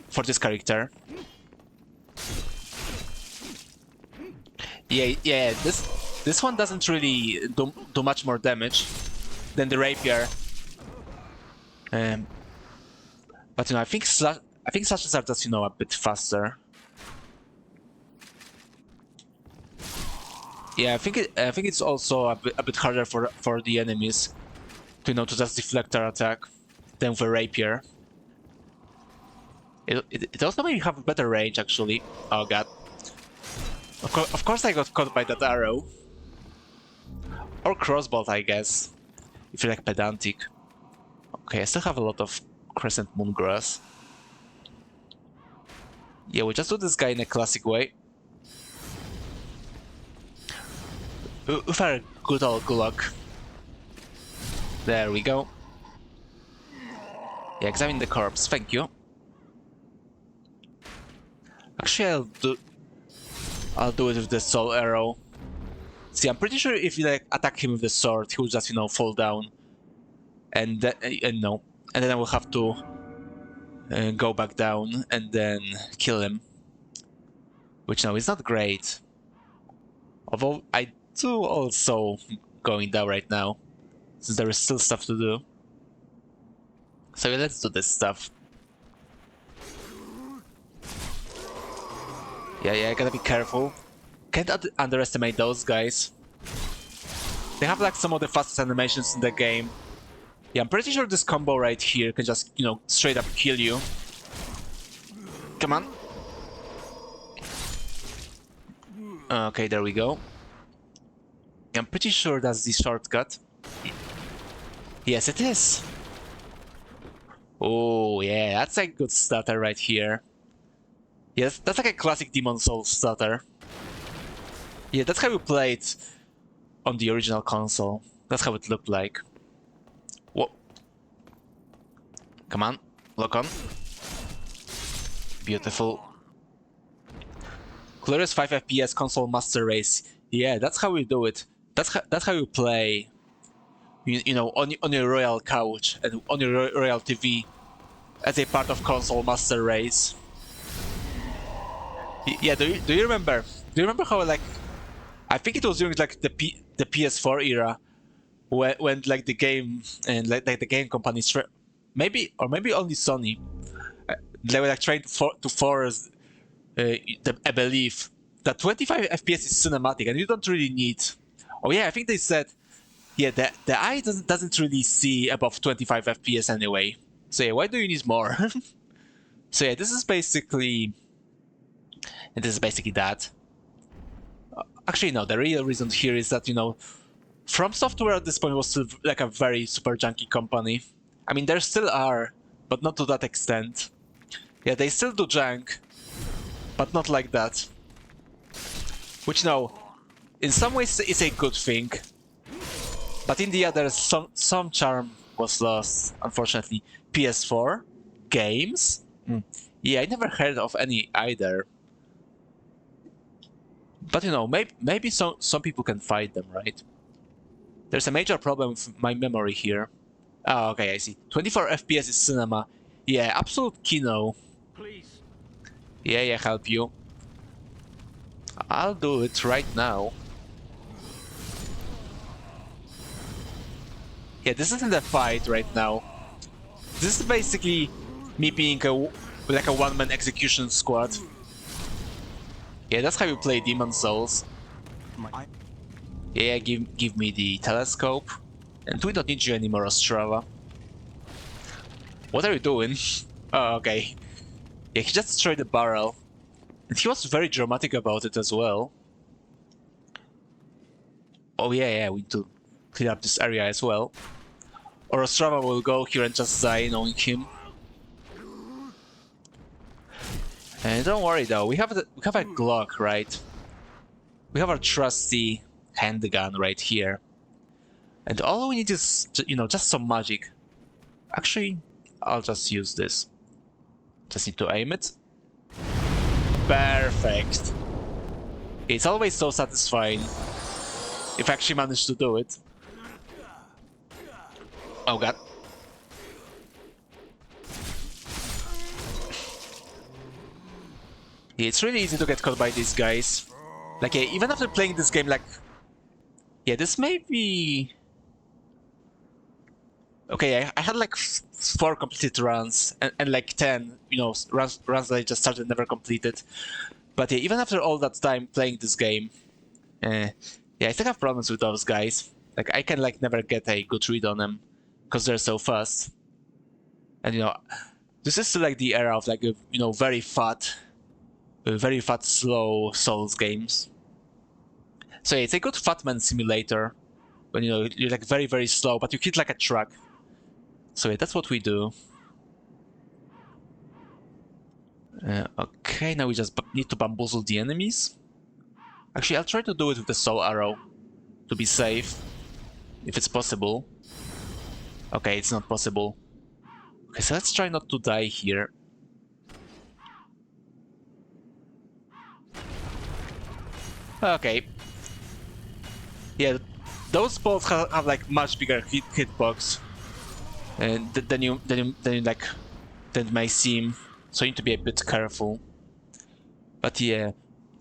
for this character. Yeah. This one doesn't really do much more damage than the rapier. But I think slashes are just a bit faster. Yeah, I think it's also a bit harder for the enemies to to just deflect their attack than with a rapier. It also maybe have a better range actually. Oh god. Of course I got caught by that arrow. Or crossbow, I guess. If you're like pedantic. Okay, I still have a lot of Crescent Moon Grass. Yeah, we just do this guy in a classic way. With our good old Glock. There we go. Yeah, examine the corpse, thank you. Actually, I'll do it with the soul arrow. See, I'm pretty sure if you like attack him with the sword, he will just fall down, and then I will have to go back down and then kill him. Which now is not great. Although I do also going down right now, since there is still stuff to do. So yeah, let's do this stuff. Yeah, I gotta be careful. Can't underestimate those guys. They have like some of the fastest animations in the game. Yeah, I'm pretty sure this combo right here can just, you know, straight up kill you. Come on. Okay, there we go. I'm pretty sure that's the shortcut. Yes, it is. Oh, yeah, that's a good stutter right here. Yes, that's like a classic Demon Souls stutter. Yeah, that's how we played on the original console. That's how it looked like. Whoa. Come on, lock on. Beautiful. Glorious 5 FPS console master race. Yeah, that's how we do it. That's how you play. You know, on your royal couch and on your royal TV as a part of console master race. Yeah, do you remember? Do you remember how, like, I think it was during like the PS4 era when like the game and like the game companies maybe only Sony, they were like trying to force a belief that 25 FPS is cinematic and you don't really need. Oh yeah, I think they said, yeah, the eye doesn't really see above 25 FPS anyway. So yeah, why do you need more? So yeah, this is basically that. Actually, no, the real reason here is that, you know, From Software at this point was still like a very super junky company. I mean, there still are, but not to that extent. Yeah, they still do junk, but not like that. Which, you know, in some ways is a good thing, but in the other, some charm was lost, unfortunately. PS4 games? Yeah, I never heard of any either. But you know, maybe some people can fight them, right? There's a major problem with my memory here. Oh, okay, I see. 24 FPS is cinema. Yeah, absolute kino. Please. Yeah, help you. I'll do it right now. Yeah, this isn't a fight right now. This is basically me being like a one-man execution squad. Yeah, that's how you play Demon Souls. Yeah, give me the telescope. And we don't need you anymore, Ostrava. What are you doing? Oh, okay. Yeah, he just destroyed the barrel. And he was very dramatic about it as well. Oh yeah, we need to clean up this area as well. Or Ostrava will go here and just die knowing him. And don't worry though, we have a Glock, right? We have our trusty handgun right here. And all we need is, you know, just some magic. Actually, I'll just use this. Just need to aim it. Perfect. It's always so satisfying if I actually manage to do it. Oh god. Yeah, it's really easy to get caught by these guys. Like, yeah, even after playing this game, like... Yeah, this may be... Okay, I had like 4 completed runs, and like 10, you know, runs that I just started and never completed. But yeah, even after all that time playing this game, yeah, I still have problems with those guys. Like, I can like never get a good read on them, because they're so fast. And you know, this is still like the era of like, you know, very fat, slow Souls games. So yeah, it's a good fat man simulator, when you know, you're like very slow, but you hit like a truck. So yeah, that's what we do. Okay, now we just need to bamboozle the enemies. Actually, I'll try to do it with the soul arrow, to be safe, if it's possible. Okay, it's not possible. Okay, so let's try not to die here. Okay. Yeah, those balls have like much bigger hitbox, and then you like than it may seem, so you need to be a bit careful. But yeah,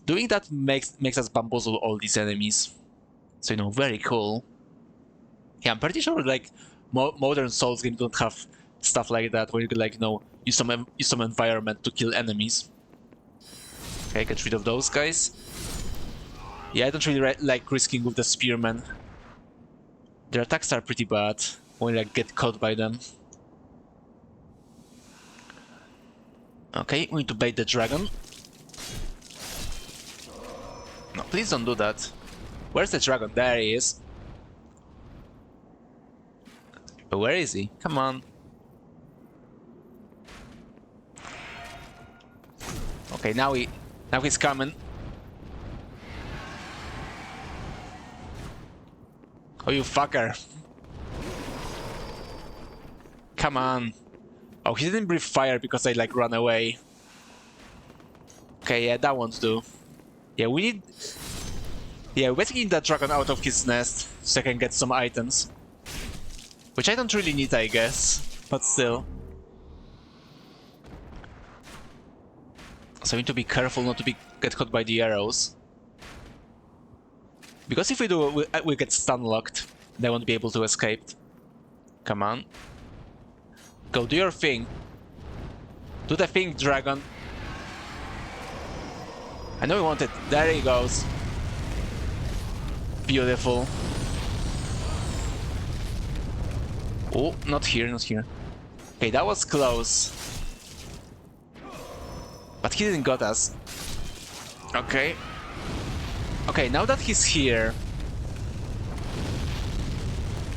doing that makes us bamboozle all these enemies. So, you know, very cool. Yeah, I'm pretty sure, like, modern Souls games don't have stuff like that, where you could, like, you know, use some environment to kill enemies. Okay, get rid of those guys. Yeah, I don't really like risking with the spearmen. Their attacks are pretty bad when you, like, get caught by them. Okay, we need to bait the dragon. No, please don't do that. Where's the dragon? There he is. But where is he? Come on. Okay, now he's coming. Oh, you fucker. Come on. Oh, he didn't breathe fire because I, like, ran away. Okay, yeah, that won't do. Yeah, we need... Yeah, we basically need that dragon out of his nest so I can get some items. Which I don't really need, I guess. But still. So we need to be careful not to get caught by the arrows. Because if we do, we get stun-locked. They won't be able to escape. Come on. Go, do your thing. Do the thing, dragon. I know you want it. There he goes. Beautiful. Oh, not here, not here. Okay, that was close. But he didn't got us. Okay. Okay, now that he's here,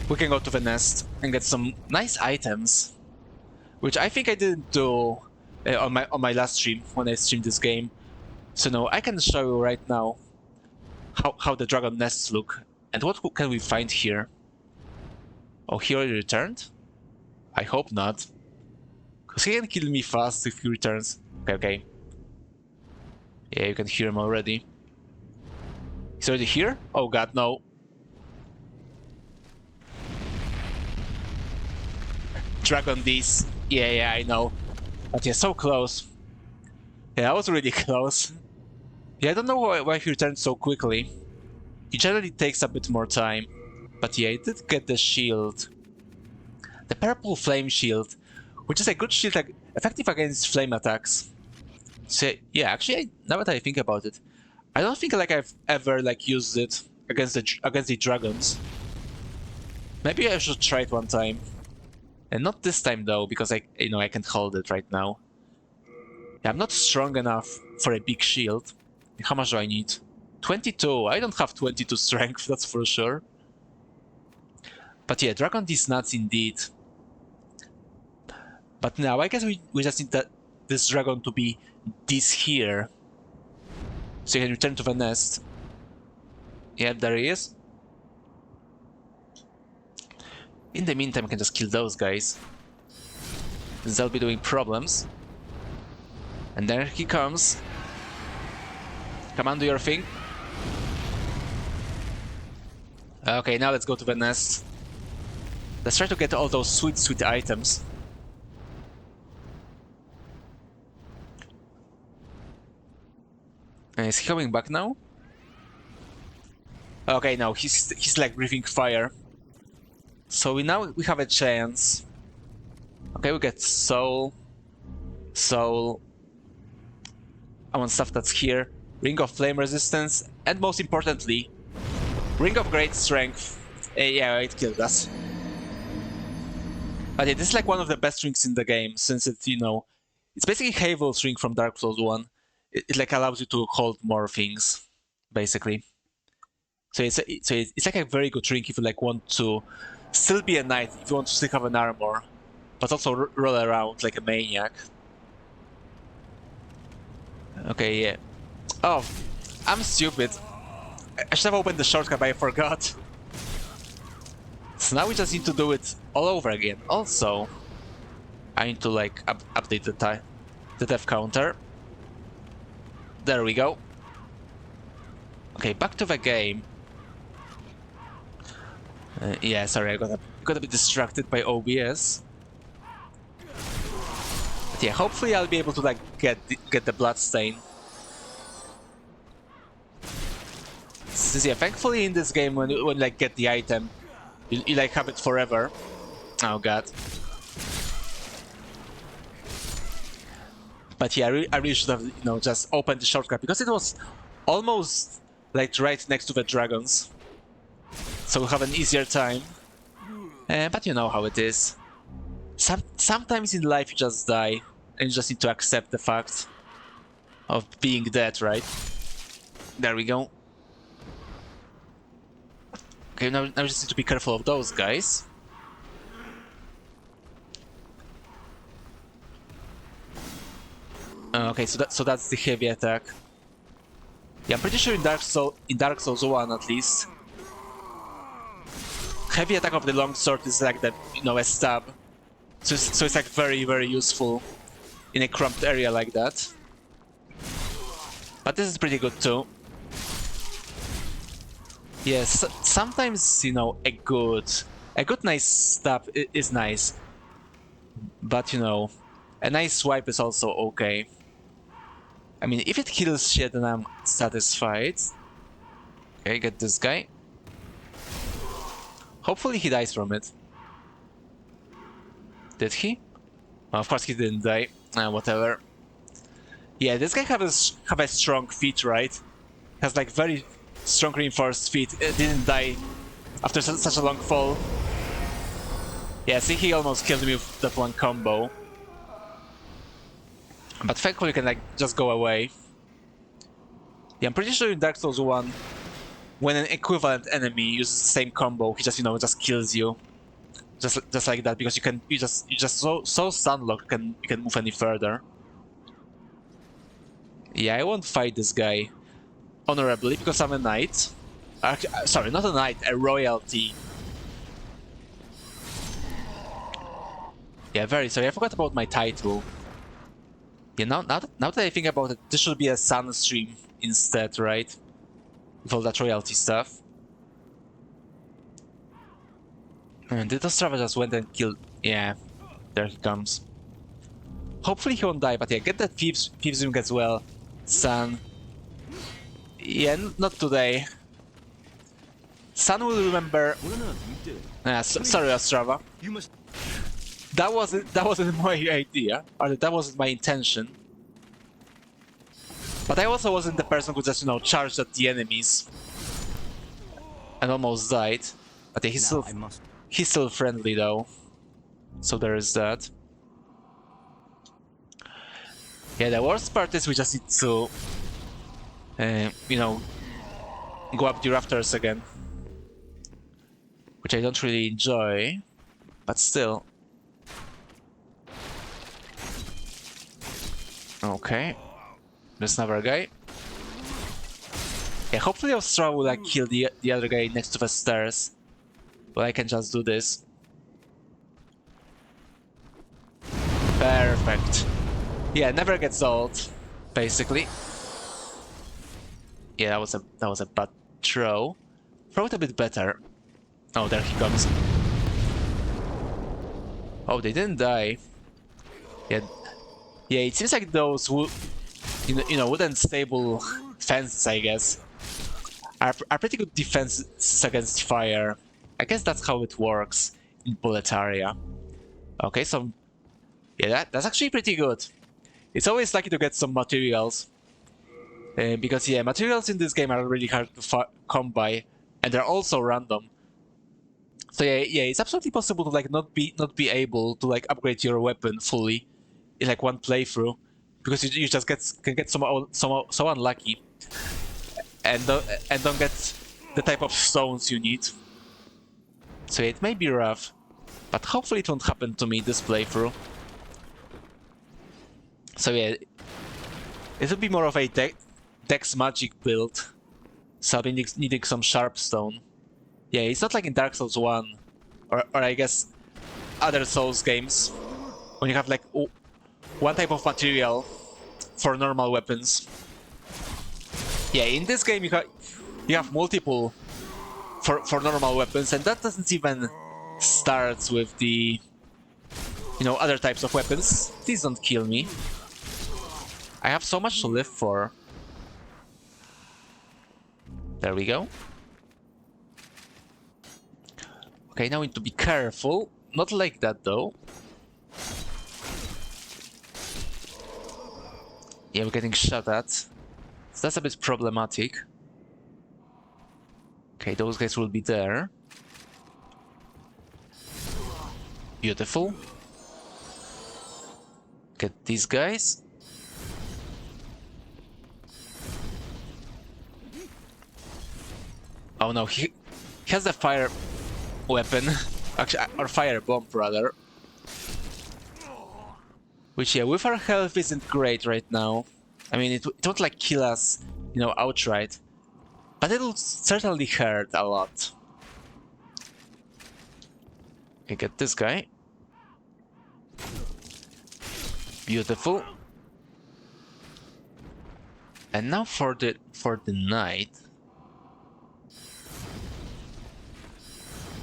we can go to the nest and get some nice items. Which I think I didn't do on my last stream, when I streamed this game. So no, I can show you right now how the dragon nests look. And what can we find here? Oh, he already returned? I hope not. Because he can kill me fast if he returns. Okay, okay. Yeah, you can hear him already. He's already here? Oh god, no. Dragon this. Yeah, yeah, I know. But yeah, so close. Yeah, I was really close. Yeah, I don't know why he returned so quickly. It generally takes a bit more time. But yeah, I did get the shield. The purple flame shield, which is a good shield, like, effective against flame attacks. So yeah, actually, now that I think about it, I don't think like I've ever like used it against the dragons. Maybe I should try it one time, and not this time though, because I can't hold it right now. Yeah, I'm not strong enough for a big shield. How much do I need? 22. I don't have 22 strength, that's for sure. But yeah, dragon these nuts indeed. But now I guess we just need this dragon to be this here, so you can return to the nest. Yep, there he is. In the meantime, I can just kill those guys. They'll be doing problems. And there he comes. Come on, do your thing. Okay, now let's go to the nest. Let's try to get all those sweet, sweet items. Is he coming back now? Okay, no, he's like breathing fire. So we have a chance. Okay, we get soul. I want stuff that's here. Ring of flame resistance, and most importantly, ring of great strength. Yeah, it killed us. But yeah, this is like one of the best rings in the game, since it's, it's basically Havel's ring from Dark Souls 1. It like allows you to hold more things, basically. So it's like a very good ring if you like want to still be a knight, if you want to still have an armor, but also roll around like a maniac. Okay, yeah. Oh, I'm stupid. I should have opened the shortcut, but I forgot. So now we just need to do it all over again. Also, I need to like update the death counter. There we go. Okay, back to the game. Yeah, sorry, I got a bit distracted by OBS. But yeah, hopefully I'll be able to like get the bloodstain. Since yeah, thankfully in this game when you like get the item, you like have it forever. Oh god. But yeah, I really should have just opened the shortcut because it was almost like right next to the dragons, so we'll have an easier time. But you know how it is. Sometimes in life you just die, and you just need to accept the fact of being dead, right? There we go. Okay, now we just need to be careful of those guys. Okay, so that's the heavy attack. Yeah, I'm pretty sure in Dark Souls 1 at least, heavy attack of the longsword is like that, a stab. So it's like very, very useful in a cramped area like that. But this is pretty good too. Yes, sometimes a good nice stab is nice, but a nice swipe is also okay. I mean, if it kills shit, then I'm satisfied. Okay, get this guy. Hopefully he dies from it. Did he? Oh, of course he didn't die. Whatever. Yeah, this guy have a strong feet, right? Has like very strong reinforced feet. It didn't die after such a long fall. Yeah, see, he almost killed me with that one combo. But thankfully you can like just go away. Yeah, I'm pretty sure in Dark Souls 1, when an equivalent enemy uses the same combo, he just just kills you. Just like that, because you just so stun lock you can move any further. Yeah, I won't fight this guy honorably because I'm a knight. Sorry, not a knight, a royalty. Yeah, very sorry, I forgot about my title. Yeah, now that I think about it, this should be a sun stream instead, right? With all that royalty stuff. And did Ostrava just went and killed? Yeah, there he comes. Hopefully he won't die, but yeah, get that Thieves Ring as well, Sun. Yeah, not today. Sun will remember. Sorry, Ostrava. You must. That wasn't my idea, or that wasn't my intention. But I also wasn't the person who just charged at the enemies and almost died. But yeah, he's still friendly though, so there is that. Yeah, the worst part is we just need to, go up the rafters again, which I don't really enjoy, but still. Okay, there's another guy. Yeah, hopefully Ostra will like kill the other guy next to the stairs. But I can just do this. Perfect. Yeah, never gets old, basically. Yeah, that was a bad throw. Throw it a bit better. Oh, there he comes. Oh, they didn't die. Yeah, it seems like those wooden stable fences, I guess, are pretty good defenses against fire. I guess that's how it works in Boletaria. Okay, so yeah, that's actually pretty good. It's always lucky to get some materials, because yeah, materials in this game are really hard to come by, and they're also random. So yeah, it's absolutely possible to like not be able to like upgrade your weapon fully in like one playthrough, because you just can get so unlucky, and don't get the type of stones you need. So yeah, it may be rough, but hopefully it won't happen to me this playthrough. So yeah, it will be more of a Dex magic build, so I'll be needing some sharp stone. Yeah, it's not like in Dark Souls 1, or I guess other Souls games, when you have like one type of material for normal weapons. Yeah, in this game you have multiple for normal weapons, and that doesn't even start with the you know, other types of weapons. Please don't kill me. I have so much to live for. There we go. Okay, now we need to be careful. Not like that, though. Yeah, we're getting shot at. So that's a bit problematic. Okay, those guys will be there. Beautiful. Get these guys. Oh no, he has a fire weapon. Actually, or fire bomb, rather. Which, yeah, with our health isn't great right now. I mean, it won't like kill us, you know, outright. But it'll certainly hurt a lot. Okay, get this guy. Beautiful. And now for the knight.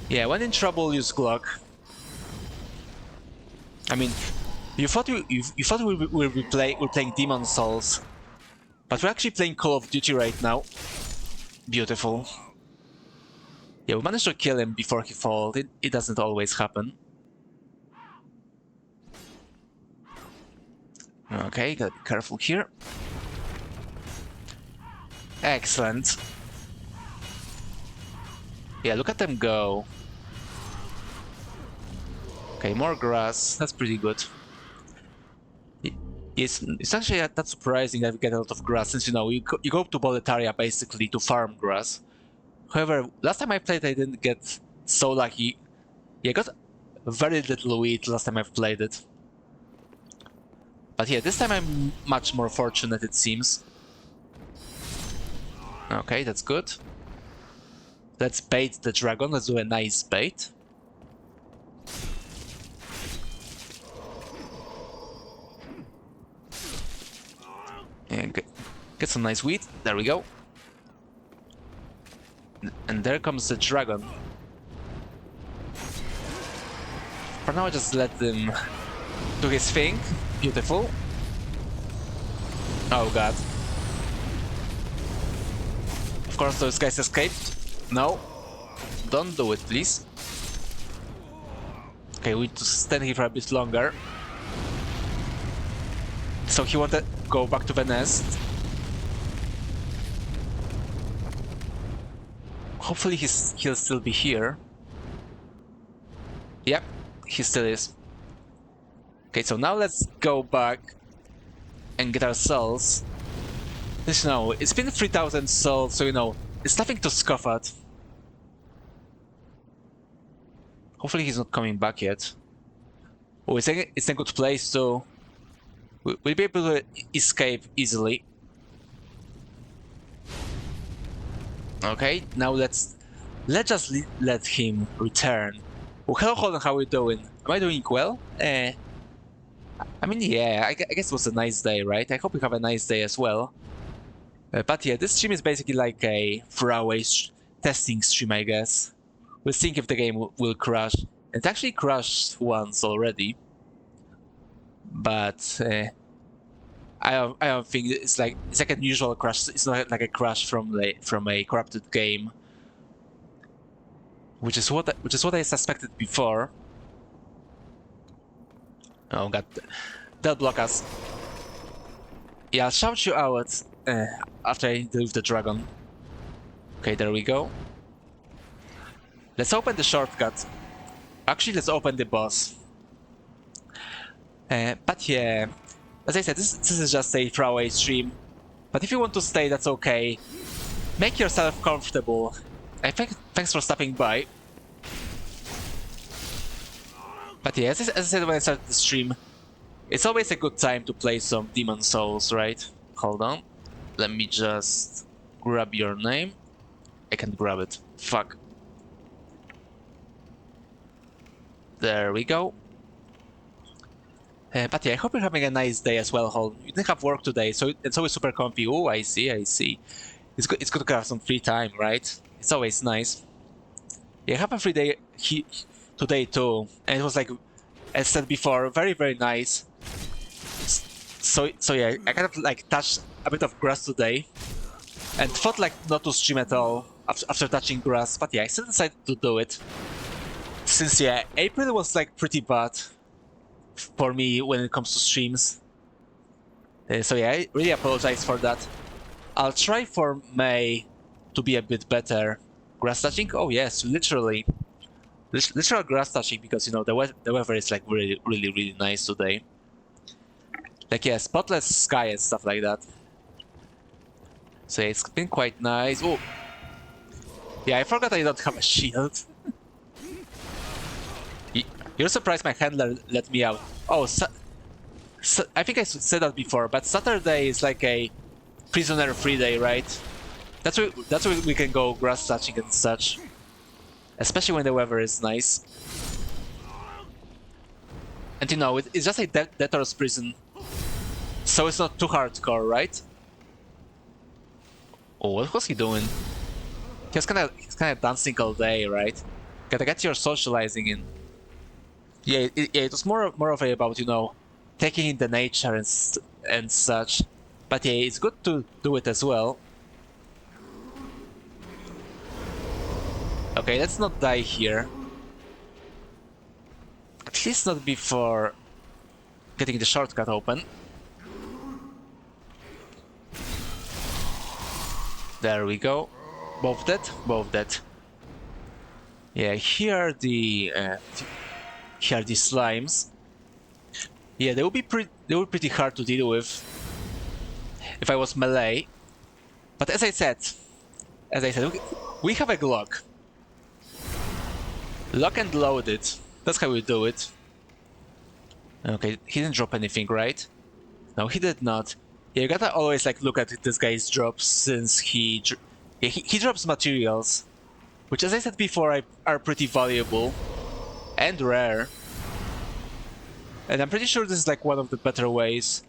Yeah, when in trouble, use Glock. I mean, you thought we're playing Demon Souls, but we're actually playing Call of Duty right now. Beautiful. Yeah, we managed to kill him before he falls. It doesn't always happen. Okay, gotta be careful here. Excellent. Yeah, look at them go. Okay, more grass. That's pretty good. It's actually not surprising that we get a lot of grass, since, you know, you go to Boletaria basically to farm grass. However, last time I played, I didn't get so lucky. Yeah, I got very little wheat last time I've played it. But yeah, this time I'm much more fortunate, it seems. Okay, that's good. Let's bait the dragon. Let's do a nice bait. Yeah, get some nice wheat. There we go. And there comes the dragon. For now, I just let him do his thing. Beautiful. Oh god. Of course, those guys escaped. No. Don't do it, please. Okay, we need to stand here for a bit longer. So he wanted to go back to the nest. Hopefully he'll still be here. Yep, he still is. Okay, so now let's go back and get our souls. Just, you know, it's been 3,000 souls, so, you know, it's nothing to scoff at. Hopefully he's not coming back yet. Oh, it's a good place, so we'll be able to escape easily. Okay, now let's just let him return. Oh, hello, Holden, how are you doing? Am I doing well? I mean, yeah, I guess it was a nice day, right? I hope you have a nice day as well. But yeah, this stream is basically like a throwaway testing stream, I guess. We'll think if the game will crash. It actually crashed once already. But I don't think it's like an unusual crash. It's not like a crash from a corrupted game, which is what I suspected before. Oh god, they'll block us. Yeah, I'll shout you out after I deal with the dragon. Okay, there we go. Let's open the shortcut. Actually, let's open the boss. But yeah, as I said, this is just a throwaway stream. But if you want to stay, that's okay. Make yourself comfortable. Thanks for stopping by. But yeah, as I said when I started the stream, it's always a good time to play some Demon Souls, right? Hold on. Let me just grab your name. I can't grab it. Fuck. There we go. But yeah, I hope you're having a nice day as well, Hol. You didn't have work today, so it's always super comfy. Oh, I see. It's good to have some free time, right? It's always nice. Yeah, I have a free day today too, and it was like as said before, very, very nice. So yeah, I kind of like touched a bit of grass today, and thought like not to stream at all after touching grass, but yeah, I still decided to do it. Since yeah, April was like pretty bad for me when it comes to streams. So yeah, I really apologize for that. I'll try for May to be a bit better. Grass touching? Oh yes, literally. Literal grass touching, because you know the weather is like really, really, really nice today. Like yeah, spotless sky and stuff like that. So yeah, it's been quite nice. Oh, yeah, I forgot I don't have a shield. You're surprised my handler let me out. Oh, I think I said that before, but Saturday is like a prisoner-free day, right? That's where we can go grass touching and such. Especially when the weather is nice. And you know, it's just a debtor's prison. So it's not too hardcore, right? Oh, what was he doing? He's kind of dancing all day, right? Gotta get your socializing in. Yeah, it was more of a about, you know, taking in the nature and such. But yeah, it's good to do it as well. Okay, let's not die here. At least not before getting the shortcut open. There we go. Both dead, both dead. Yeah, here are the slimes. Yeah, they were pretty hard to deal with if I was melee. But as I said, we have a Glock. Lock and load it. That's how we do it. Okay, he didn't drop anything, right? No, he did not. Yeah, you gotta always like look at this guy's drops, since he drops materials, which, as I said before, are pretty valuable and rare. And I'm pretty sure this is like one of the better ways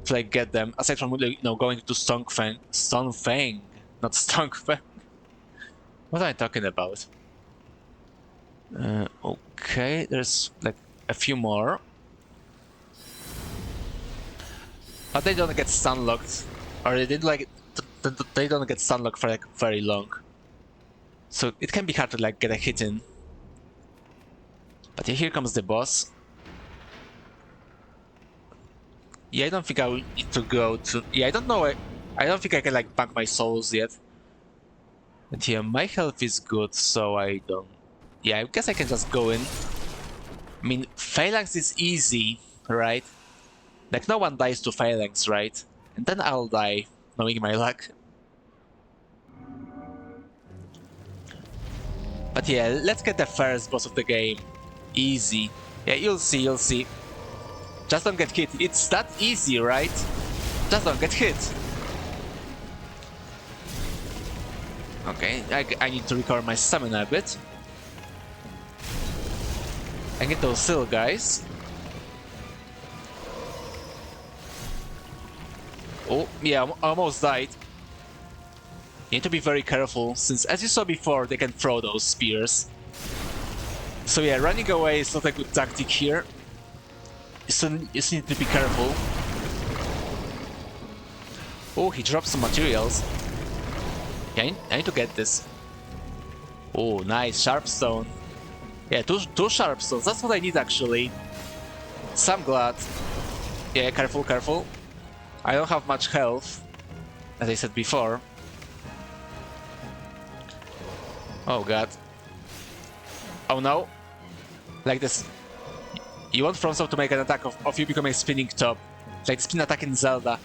to like get them, aside from, you know, going to Stonefang, not Stonefang. What am I talking about? Okay, there's like a few more. But they don't get stunlocked, or they don't get stunlocked for like very long. So it can be hard to like get a hit in. But yeah, here comes the boss. Yeah, I don't think I will need to go to... Yeah, I don't know. I don't think I can like bank my souls yet. And yeah, my health is good, so I don't... Yeah, I guess I can just go in. I mean, Phalanx is easy, right? Like, no one dies to Phalanx, right? And then I'll die, knowing my luck. But yeah, let's get the first boss of the game. Easy. Yeah, you'll see, you'll see. Just don't get hit. It's that easy, right? Just don't get hit. Okay, I need to recover my stamina a bit. And get those seal guys. Oh, yeah, I almost died. You need to be very careful, since as you saw before, they can throw those spears. So yeah, running away is not a good tactic here. You just need to be careful. Oh, he dropped some materials. Yeah, I need to get this. Oh, nice, sharpstone. Yeah, two sharpstones, that's what I need actually. So I'm glad. Yeah, careful, careful. I don't have much health, as I said before. Oh god. Oh no. Like this. You want FromSoft to make an attack of you becoming spinning top. Like spin attack in Zelda.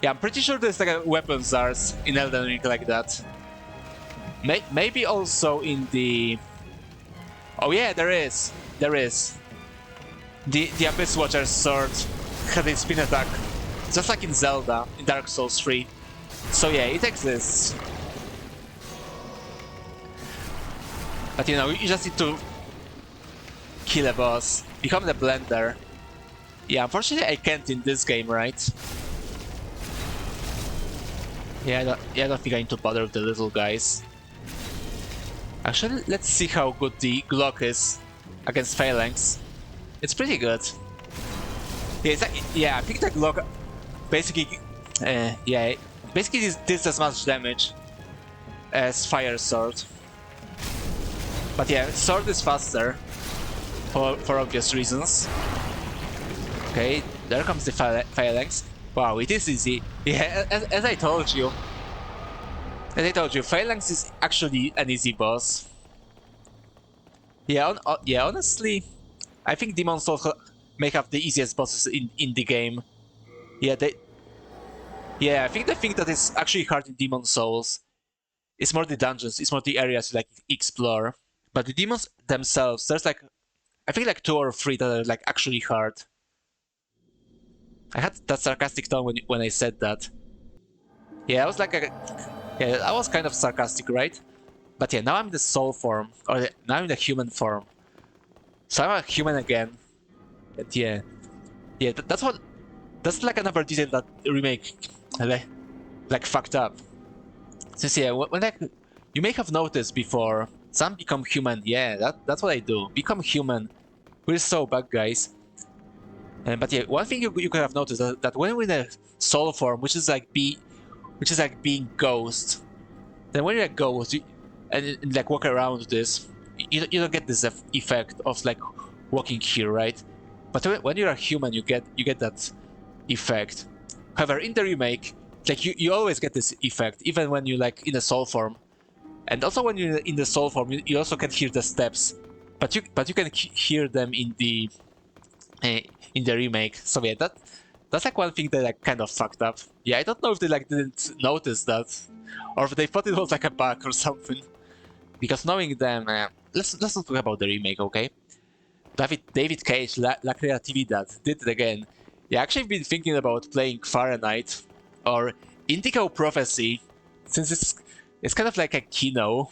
Yeah, I'm pretty sure there's like a weapons art in Elden Ring like that. Maybe also in the... Oh yeah, there is. There is. The Abyss Watcher's sword had a spin attack. Just like in Zelda, in Dark Souls 3. So yeah, it exists. But you know, you just need to kill a boss, become the blender. Yeah, unfortunately I can't in this game, right? Yeah, I don't think I need to bother with the little guys. Actually, let's see how good the Glock is against Phalanx. It's pretty good. Yeah, it's like, yeah, I think that Glock basically, yeah, basically this as much damage as Fire Sword. But yeah, Sword is faster for obvious reasons. Okay, there comes the Phalanx. Wow, it is easy. Yeah, as I told you. As I told you, Phalanx is actually an easy boss. Yeah, yeah, honestly, I think Demon Souls make up the easiest bosses in the game. Yeah, I think the thing that is actually hard in Demon Souls is more the dungeons, it's more the areas you like explore. But the demons themselves, there's like, I think like 2 or 3 that are like actually hard. I had that sarcastic tone when I said that. Yeah, I was like, yeah, I was kind of sarcastic, right? But yeah, now I'm the soul form, or now I'm the human form. So I'm a human again. And yeah, that's like another detail that remake like fucked up. Since yeah, when like you may have noticed before, some become human. Yeah, that's what I do. Become human. We're so bad guys. But yeah, one thing you could have noticed that when we're in a soul form, which is like being ghost, then when you're a ghost and like walk around this, you don't get this effect of like walking here, right? But when you're a human, you get that effect. However, in the remake, like you always get this effect, even when you like in a soul form, and also when you're in the soul form, you also can hear the steps, but you can hear them in the remake. So yeah, that's like one thing that like kind of fucked up. Yeah, I don't know if they like didn't notice that, or if they thought it was like a bug or something. Because knowing them, let's not talk about the remake, okay? David Cage, La Creatividad, did it again. Yeah, actually I've been thinking about playing Fahrenheit or Indigo Prophecy, since it's kind of like a Kino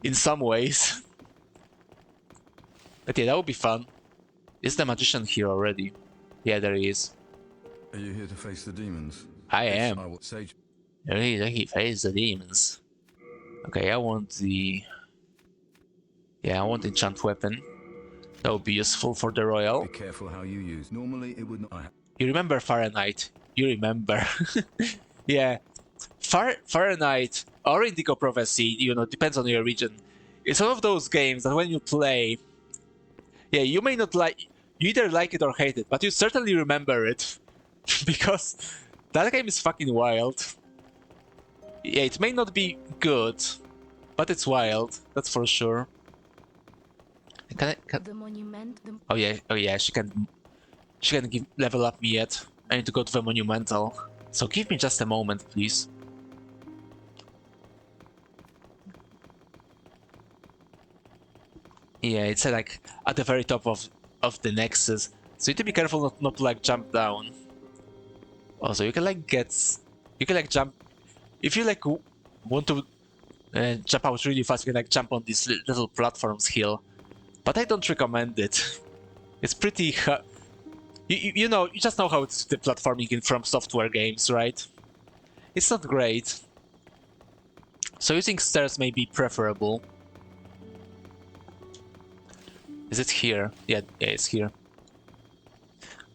in some ways. But yeah, that would be fun. Is the magician here already? Yeah, there he is. Are you here to face the demons? I Yes, am. I will. Sage. He face the demons. Okay, I want the... Yeah, I want the enchant weapon. That would be useful for the royal. Be careful how you use. Normally it would not. You remember Fahrenheit? You remember? Yeah, Fahrenheit or Indigo Prophecy, depends on your region. It's one of those games that when you play, yeah, you may not like, you either like it or hate it, but you certainly remember it because that game is fucking wild. Yeah, it may not be good, but it's wild. That's for sure. The monument. Oh yeah, she can level up me yet. I need to go to the monumental. So give me just a moment, please. Yeah, it's like at the very top of the nexus. So you need to be careful not to like jump down. Also, you can like jump if you like want to jump out really fast. You can like jump on these little platforms here, but I don't recommend it. It's pretty. You just know how it's the platforming in From Software games, right? It's not great. So using stairs may be preferable. Is it here? Yeah, it's here.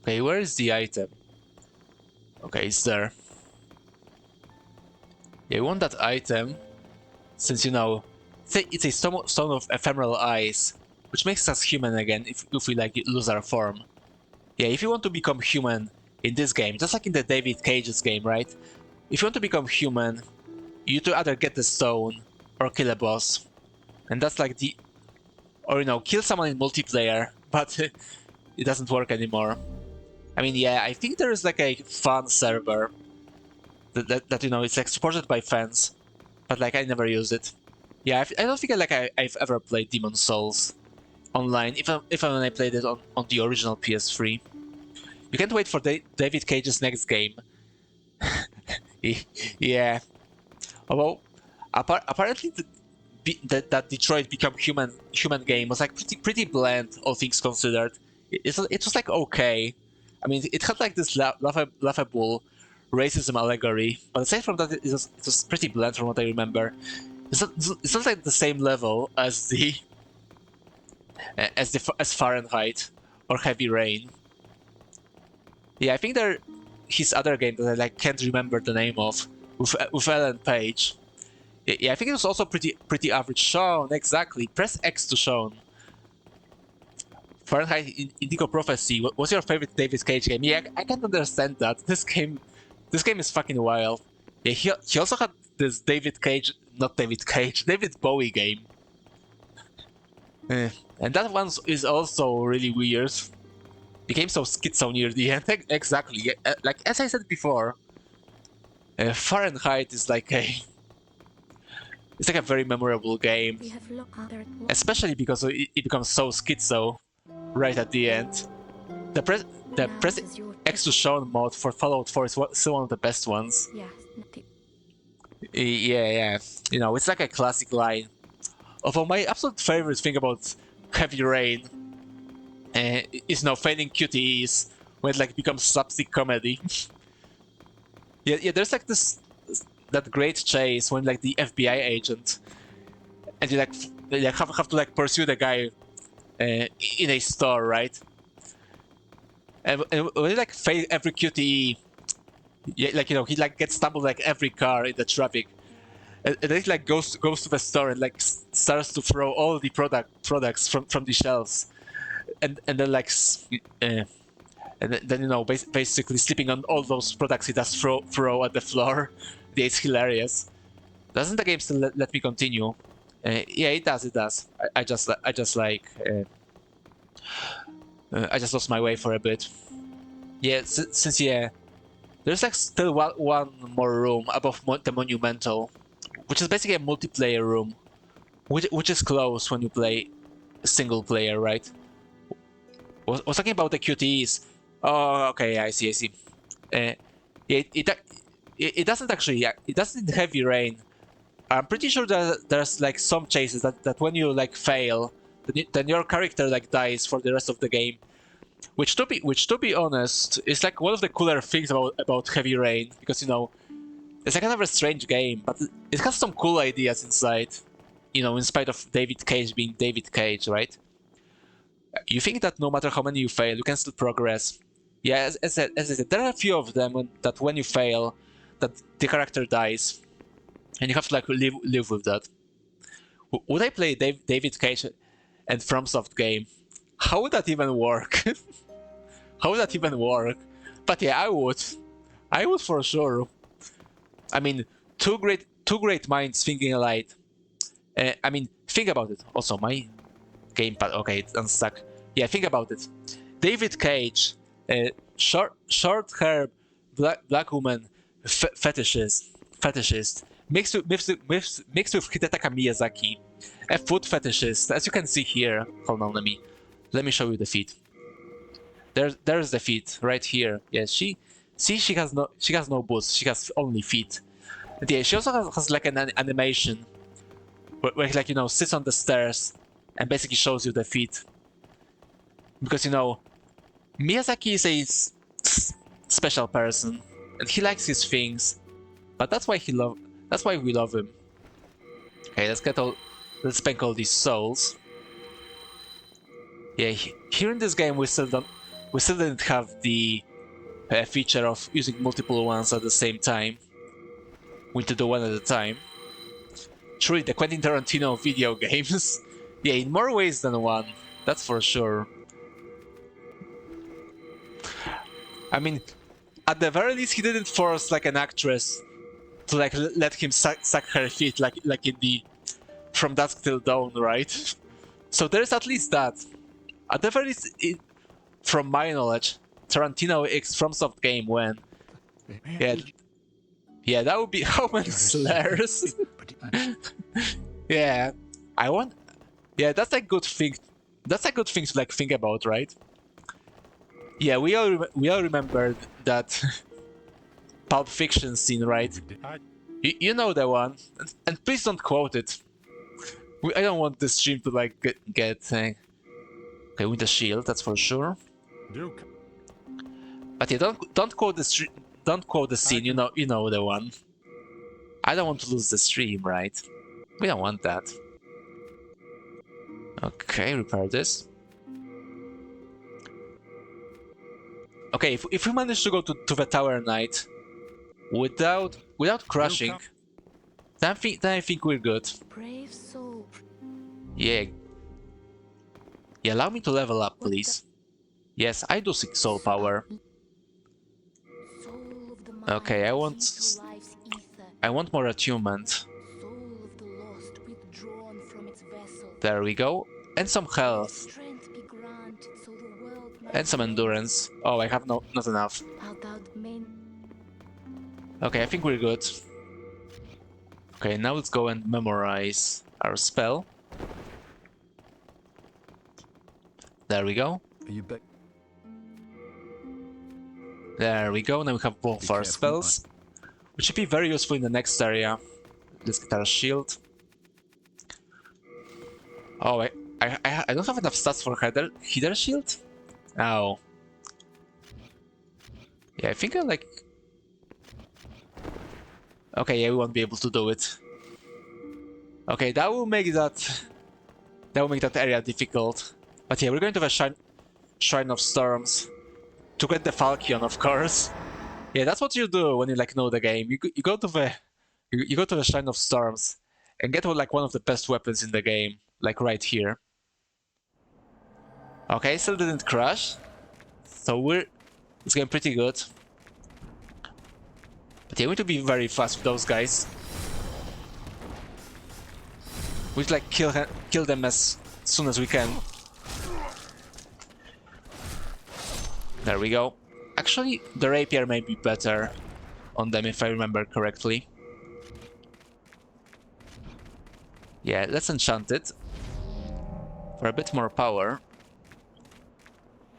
Okay, where is the item? Okay, it's there. Yeah, we want that item, since it's a stone of ephemeral eyes, which makes us human again if we like lose our form. Yeah, if you want to become human in this game, just like in the David Cage's game, right? If you want to become human, you to either get the stone or kill a boss. And that's like or kill someone in multiplayer, but it doesn't work anymore. I mean, yeah, I think there is like a fun server that it's like supported by fans, but like I never used it. Yeah, I don't think I've ever played Demon Souls online, even when I played it on the original PS3. You can't wait for David Cage's next game. Yeah. Although, apparently that Detroit Become Human game was like pretty bland, all things considered. It was like okay. I mean, it had like this laughable racism allegory, but aside from that, it was pretty bland from what I remember. It's not like the same level as as Fahrenheit or Heavy Rain. Yeah, I think there his other game that I like can't remember the name of with Ellen Page. Yeah, I think it was also pretty average. Sean, exactly. Press X to Sean. Fahrenheit Indigo Prophecy. What's your favorite David Cage game? Yeah, I can understand that. This game is fucking wild. Yeah, he also had this David Bowie game. And that one is also really weird. Became so schizo near the end. Exactly. Yeah, like as I said before, Fahrenheit is like it's like a very memorable game, especially because it becomes so schizo right at the end. The press X to Sean mode for Fallout 4 is still one of the best ones. Yeah. You know, it's like a classic line. Although my absolute favorite thing about Heavy Rain is now failing QTEs when it like becomes slapstick comedy. yeah, there's like that great chase when like the FBI agent and you like have to like pursue the guy in a store, right? And when you like fail every QTE, yeah, like you know he like gets stumbled like every car in the traffic, and then he like goes to the store and like starts to throw all the products from the shelves, and then like and then you know basically sleeping on all those products he does throw at the floor. Yeah, it's hilarious. Doesn't the game still let me continue? Yeah, it does. I just like I just lost my way for a bit. Yeah, since yeah, there's like still one more room above the monumental, which is basically a multiplayer room, which is closed when you play single player, right? Was talking about the QTEs. Oh, okay, I see. Yeah, it doesn't actually. Yeah, it doesn't in Heavy Rain. I'm pretty sure that there's like some chases that when you like fail, then your character like dies for the rest of the game. Which to be honest is like one of the cooler things about Heavy Rain, because you know it's like kind of a strange game, but it has some cool ideas inside. You know, in spite of David Cage being David Cage, right? You think that no matter how many you fail, you can still progress. Yeah, as I said, there are a few of them that when you fail, that the character dies, and you have to like live with that. Would I play David Cage and FromSoft game? How would that even work? How would that even work? But yeah, I would. I would for sure. I mean, two great minds thinking alike. I mean, think about it. Also, my gamepad. Okay, it's unstuck. Yeah, think about it. David Cage, short hair, black woman, fetishist, mixed with Hidetaka Miyazaki, a food fetishist. As you can see here, hold on, let me show you the feet. There's the feet right here. Yeah, she has no boots. She has only feet. And yeah, she also has like an animation where like you know sits on the stairs and basically shows you the feet. Because you know Miyazaki is a special person and he likes his things, but that's why we love him. Okay, let's bank all these souls. Yeah, here in this game we still didn't have the feature of using multiple ones at the same time. We need to do one at a time. Truly, the Quentin Tarantino video games. Yeah, in more ways than one, that's for sure. I mean, at the very least, he didn't force like an actress to like let him suck her feet like in the From Dusk Till Dawn, right? So there's at least that. At the very least, from my knowledge, Tarantino X FromSoft game when yeah, that would be how many slurs. Yeah, I want. Yeah, that's a good thing. That's a good thing to like think about, right? Yeah, we all remember that Pulp Fiction scene, right? You know the one, and please don't quote it. I don't want the stream to like get okay with the shield, that's for sure. But yeah, don't quote the scene. You know the one. I don't want to lose the stream, right? We don't want that. Okay, repair this. Okay, if we manage to go to the Tower Knight without crashing, then I think we're good. Brave soul. Yeah. Yeah, allow me to level up, please. Yes, I do seek soul power. Soul of the mind, Okay, key to life's ether. I want more attunement. Soul of the lost withdrawn from its vessel. There we go. And some health. Strength be granted so the world might And some cleanse. endurance. Oh, I have not enough. Art thou the main? Okay, I think we're good. Okay, now let's go and memorize our spell. There we go. Are you back? There we go. Now we have both Be our careful, spells, which should be very useful in the next area. Let's get our shield. Oh, I don't have enough stats for header shield? Oh. Yeah, I think I like... Okay, yeah, we won't be able to do it. Okay, that will make that area difficult. But yeah, we're going to the Shrine of Storms to get the Falchion, of course. Yeah, that's what you do when you like know the game. You go to the Shrine of Storms and get like one of the best weapons in the game, like right here. Okay, still didn't crash, so it's going pretty good. But yeah, we need to be very fast with those guys. We need to like kill them as soon as we can. There we go. Actually, the rapier may be better on them if I remember correctly. Yeah, let's enchant it for a bit more power.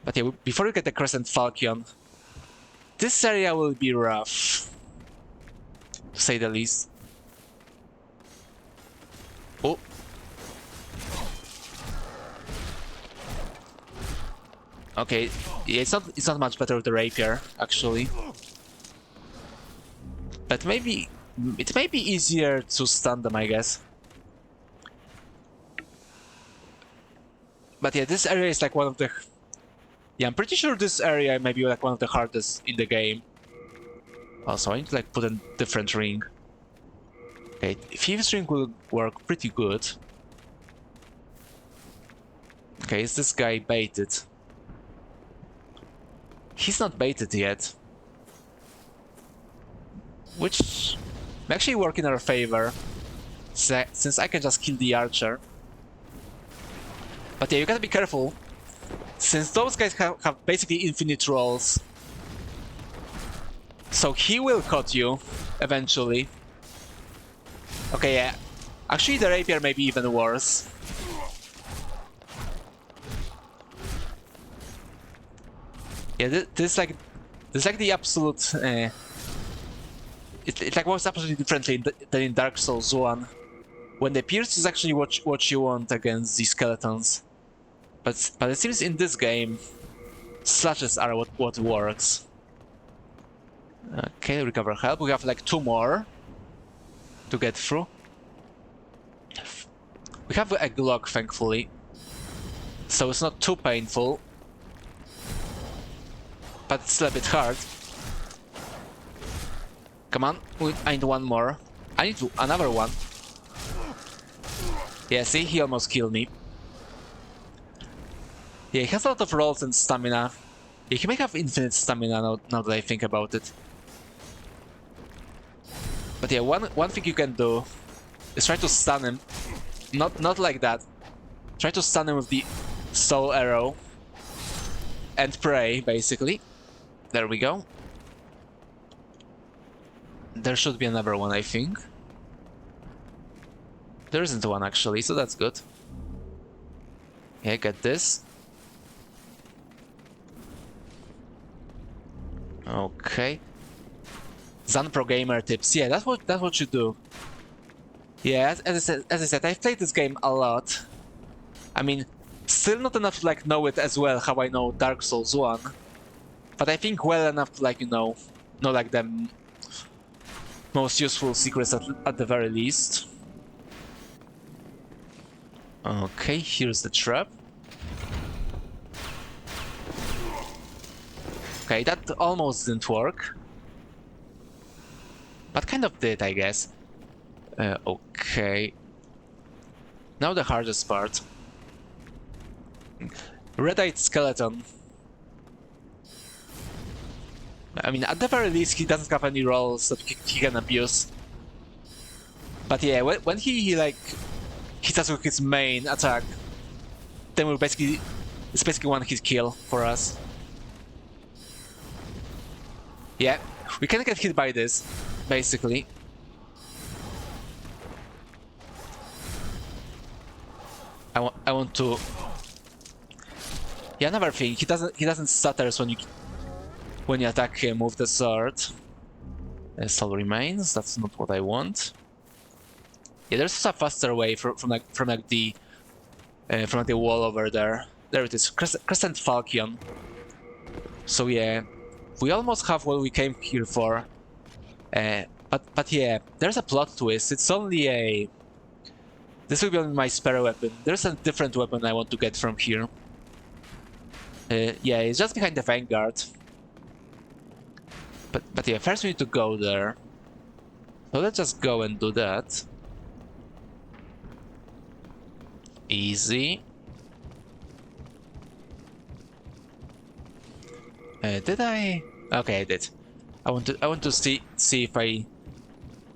But yeah, before we get the Crescent Falchion, this area will be rough, to say the least. Oh. Okay, yeah, it's not much better with the rapier, actually. But maybe it may be easier to stun them, I guess. But yeah, this area is like one of the... Yeah, I'm pretty sure this area may be like one of the hardest in the game. Also, I need to like put a different ring. Okay, Thieves' Ring will work pretty good. Okay, is this guy baited? He's not baited yet. Which may actually work in our favor, since I can just kill the archer. But yeah, you gotta be careful, since those guys have basically infinite rolls. So he will cut you, eventually. Okay, yeah. Actually, the rapier may be even worse. Yeah, this is like the absolute... It like works absolutely differently than in Dark Souls 1. When the pierce is actually what you want against these skeletons. But it seems in this game, slashes are what works. Okay, recover health. We have like 2 more to get through. We have a Glock, thankfully, so it's not too painful. But it's still a bit hard. Come on, I need one more. I need another one. Yeah, see, he almost killed me. Yeah, he has a lot of rolls and stamina. Yeah, he may have infinite stamina now that I think about it. But yeah, one thing you can do is try to stun him. Not like that. Try to stun him with the soul arrow. And pray, basically. There we go. There should be another one, I think. There isn't one, actually, so that's good. Yeah, get this. Okay. Zan Pro Gamer tips. Yeah, that's what you do. Yeah, as I said, I've played this game a lot. I mean, still not enough to like know it as well how I know Dark Souls 1. But I think well enough to like, know like the most useful secrets at the very least. Okay, here's the trap. Okay, that almost didn't work. But kind of did, I guess. Okay. Now the hardest part. Red-eyed skeleton. I mean, at the very least, he doesn't have any rolls that he can abuse. But yeah, when he like hits us with his main attack, then it's basically one hit kill for us. Yeah, we can get hit by this, basically. I want to. Yeah, another thing, he doesn't stutter when you attack him with the sword. Soul remains. That's not what I want. Yeah, there's a faster way from the wall over there. There it is, Crescent Falchion. So yeah, we almost have what we came here for. But yeah, there's a plot twist. It's only a. This will be only my spare weapon. There's a different weapon I want to get from here. Yeah, it's just behind the Vanguard. But yeah, first we need to go there. So let's just go and do that. Easy. Did I? Okay, I did. I want to see if I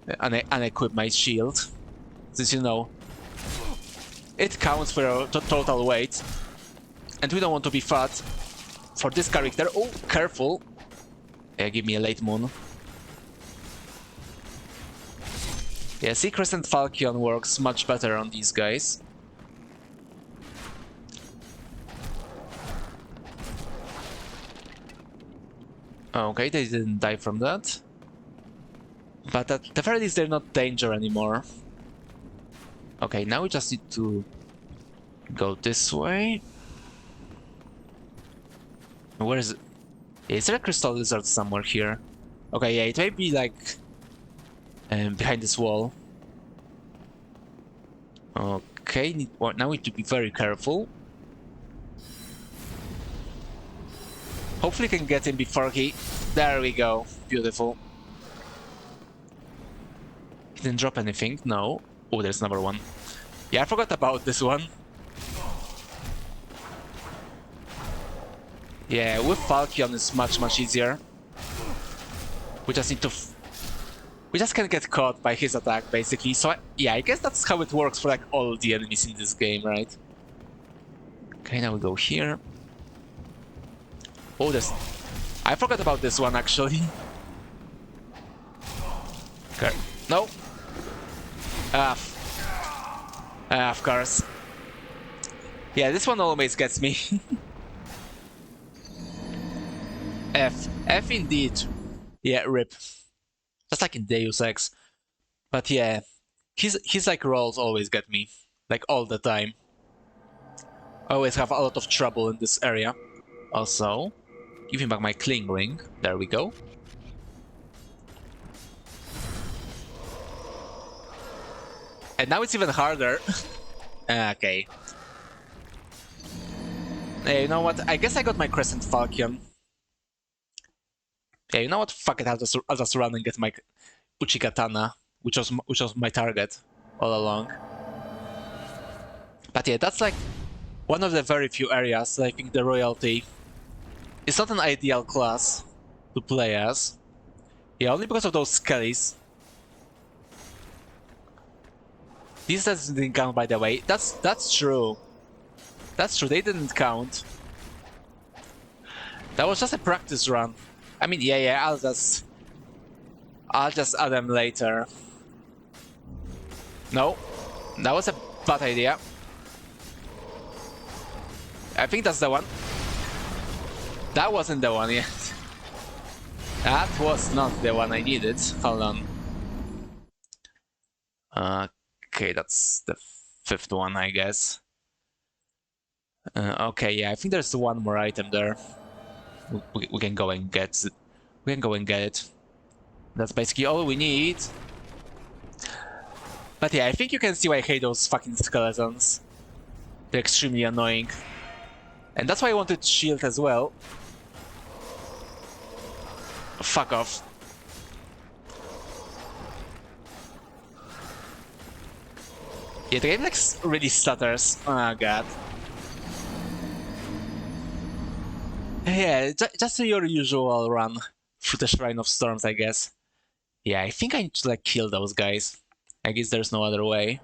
unequip my shield, since you know it counts for our total weight, and we don't want to be fat for this character. Oh, careful! Yeah, give me a late moon. Yeah, see, Crescent Falchion works much better on these guys. Okay, they didn't die from that. But at the very least, they're not danger anymore. Okay, now we just need to go this way. Where is it? Yeah, is there a crystal lizard somewhere here? Okay, yeah, it may be like behind this wall. Okay, now we need to be very careful. Hopefully we can get him before he... There we go. Beautiful. He didn't drop anything, no. Oh, there's another one. Yeah, I forgot about this one. Yeah, with Falchion it's much easier. We just need to... We just can't get caught by his attack, basically. So, yeah, I guess that's how it works for, like, all the enemies in this game, right? Okay, now we go here. Oh, this... I forgot about this one, actually. Okay. No. Of course. Yeah, this one always gets me. F indeed. Yeah, rip. Just like in Deus Ex. But yeah, his like rolls always get me. Like all the time. I always have a lot of trouble in this area. Also, give me back my Kling Ring. There we go. And now it's even harder. Okay. Hey, you know what? I guess I got my Crescent Falchion. Yeah, you know what? Fuck it, I'll just run and get my Uchikatana, which was my target all along. But yeah, that's like one of the very few areas that I think the royalty is not an ideal class to play as. Yeah, only because of those skellies. These stats didn't count, by the way. That's true. That's true, they didn't count. That was just a practice run. I mean, yeah, I'll just add them later. No, that was a bad idea. I think that's the one. That wasn't the one yet. That was not the one I needed. Hold on. Okay, that's the fifth one, I guess. Okay, yeah, I think there's one more item there. We can go and get it. We can go and get it. That's basically all we need. But yeah, I think you can see why I hate those fucking skeletons. They're extremely annoying. And that's why I wanted shield as well. Fuck off. Yeah, the game like really stutters. Oh god. Yeah, just your usual run through the Shrine of Storms, I guess. Yeah, I think I need to like kill those guys. I guess there's no other way.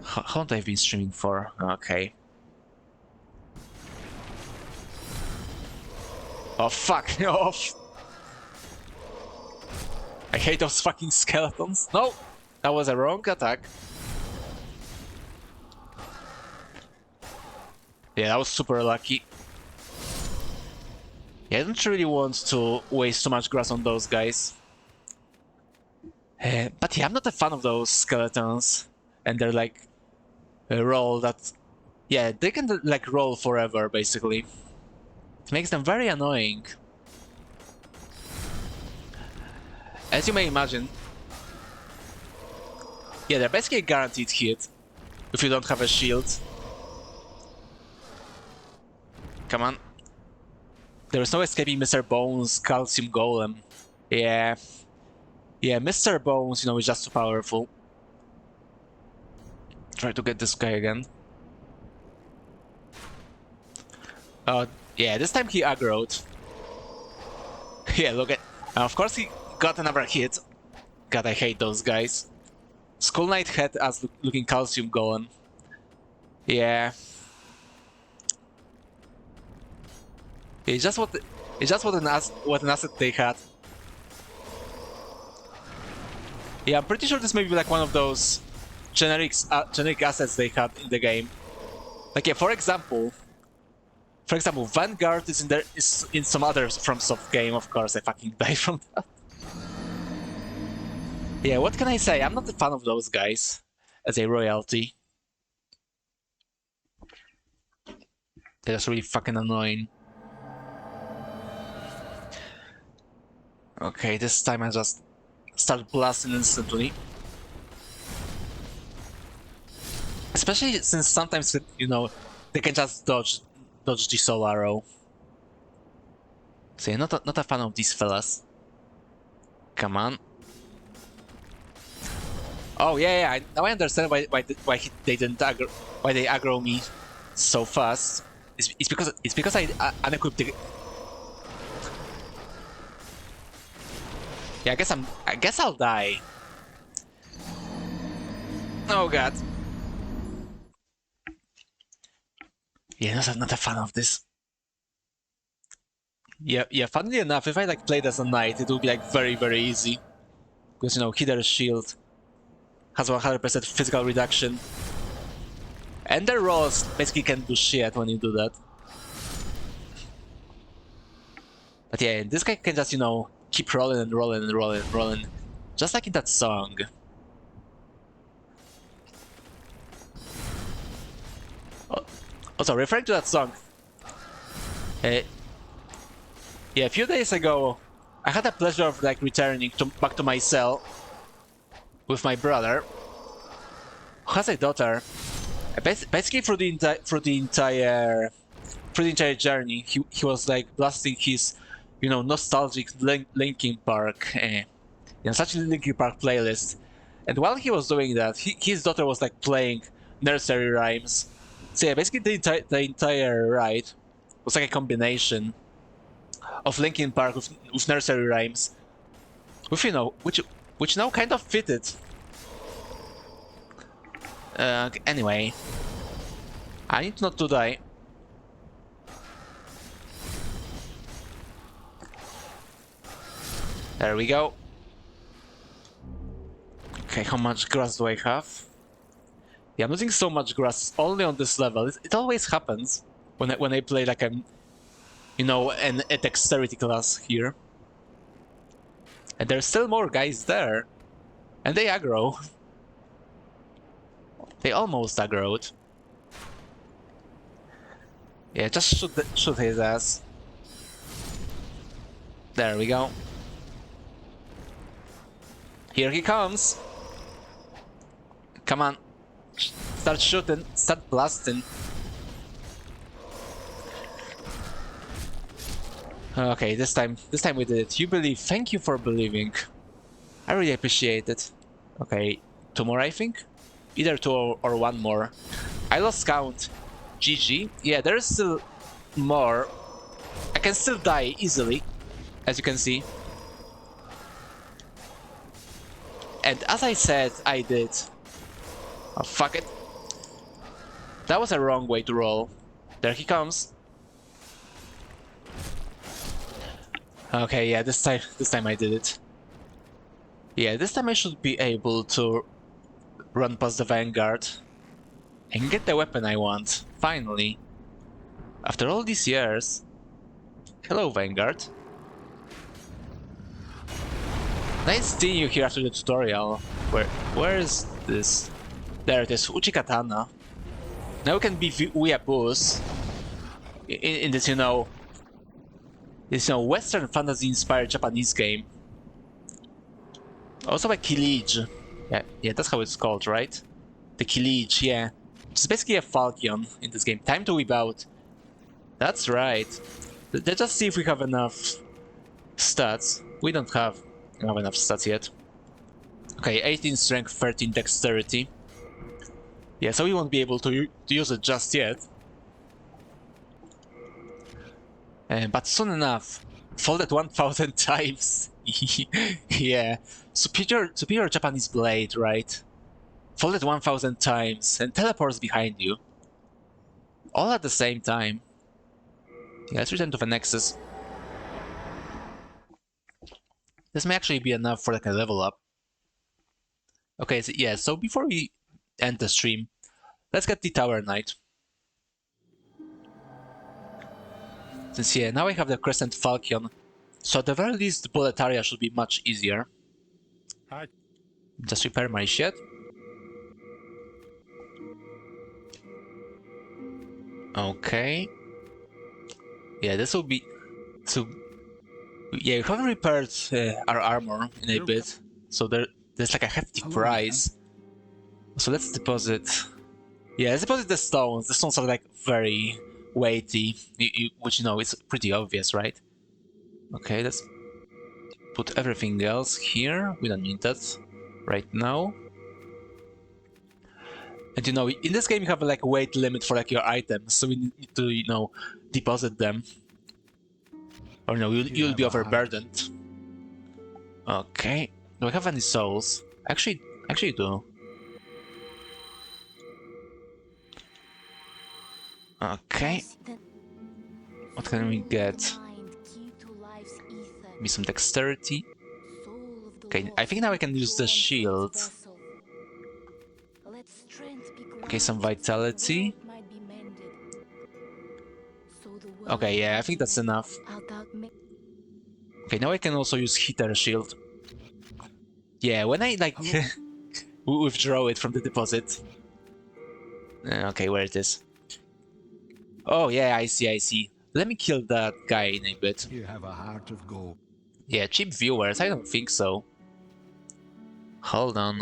How long have I been streaming for? Okay. Oh fuck off! I hate those fucking skeletons. No! That was a wrong attack. Yeah, that was super lucky. Yeah, I don't really want to waste too much grass on those guys. But yeah, I'm not a fan of those skeletons. And they're like a roll that... Yeah, they can like roll forever, basically. It makes them very annoying. As you may imagine... Yeah, they're basically a guaranteed hit. If you don't have a shield. Come on. There's no escaping Mr. Bones' Calcium Golem. Yeah. Yeah, Mr. Bones, you know, is just too powerful. Try to get this guy again. Yeah, this time he aggroed. Yeah, look at... of course he got another hit. God, I hate those guys. Skull Knight had us looking Calcium Golem. Yeah. It's just what an asset they had. Yeah, I'm pretty sure this may be like one of those generic assets they had in the game. Like yeah, for example, Vanguard is in some other FromSoft game. Of course, I fucking died from that. Yeah, what can I say? I'm not a fan of those guys as a royalty. They're just really fucking annoying. Okay, this time I just start blasting instantly. Especially since sometimes, you know, they can just dodge the soul arrow. So yeah, not a fan of these fellas. Come on. Oh yeah, now I understand why they didn't aggro, why they aggro me so fast. It's because I unequipped the... Yeah, I guess I'll die. Oh god. Yeah, not a fan of this. Yeah, funnily enough, if I like played as a knight, it would be like very easy. Because you know, Hither's shield has 100% physical reduction. And their rolls basically can't do shit when you do that. But yeah, this guy can just, you know, keep rolling and rolling and rolling and rolling. Just like in that song. Also, referring to that song. Yeah, a few days ago, I had the pleasure of like returning back to my cell with my brother, who has a daughter. Basically, through the entire journey, he was like blasting his, you know, nostalgic Linkin Park, such a Linkin Park playlist. And while he was doing that, his daughter was like playing nursery rhymes. So yeah, basically the entire ride was like a combination of Linkin Park with nursery rhymes, with you know, which now kind of fitted. Anyway, I need not to die. There we go. Okay, how much grass do I have? Yeah, I'm losing so much grass only on this level. It always happens when I play like a, you know, a dexterity class here. And there's still more guys there, and they aggro. They almost aggroed. Yeah, just shoot his ass. There we go. Here he comes. Come on. Start shooting, start blasting. Okay, this time we did it. You believe. Thank you for believing. I really appreciate it. Okay, 2 more, I think? Either 2 or 1 more. I lost count. GG. Yeah, there's still more. I can still die easily, as you can see. And as I said, I did. Oh, fuck it. That was a wrong way to roll. There he comes. Okay, yeah, this time I did it. Yeah, this time I should be able to run past the Vanguard and get the weapon I want, finally. After all these years. Hello, Vanguard. Nice seeing you here after the tutorial. Where is this? There it is, Uchikatana. Now we can be Weeaboos in this, Western fantasy-inspired Japanese game. Also a Kilij. Yeah, that's how it's called, right? The Kilij, yeah. It's basically a Falcon in this game. Time to whip out. That's right. Let's just see if we have enough stats. We don't have enough stats yet. Okay, 18 strength, 13 dexterity. Yeah, so we won't be able to use it just yet. But soon enough. Folded 1000 times. Yeah. Superior Japanese blade, right? Folded 1000 times and teleports behind you. All at the same time. Yeah, let's return to the Nexus. This may actually be enough for like a level up. Okay, so yeah, so before we end the stream, let's get the Tower Knight. Since yeah, now I have the Crescent Falcon, so at the very least the bullet area should be much easier. Hi. Just repair my shit. Okay. Yeah, this will be... So... Yeah, we haven't repaired our armor in a bit, so there's like a hefty price. So let's deposit... Yeah, let's deposit the stones. The stones are like very weighty, which is pretty obvious, right? Okay, let's put everything else here. We don't need that right now. And in this game you have like a weight limit for like your items, so we need to deposit them, or you'll be overburdened. Okay, do I have any souls? Actually do. Okay, what can we get? Maybe some dexterity. Okay, I think now I can use the shield. Okay, some vitality. Okay, yeah, I think that's enough. Okay, now I can also use heater shield. Yeah, when I like withdraw it from the deposit. Okay, where it is? Oh yeah, I see. Let me kill that guy in a bit. You have a heart of gold. Yeah, cheap viewers, I don't think so. Hold on.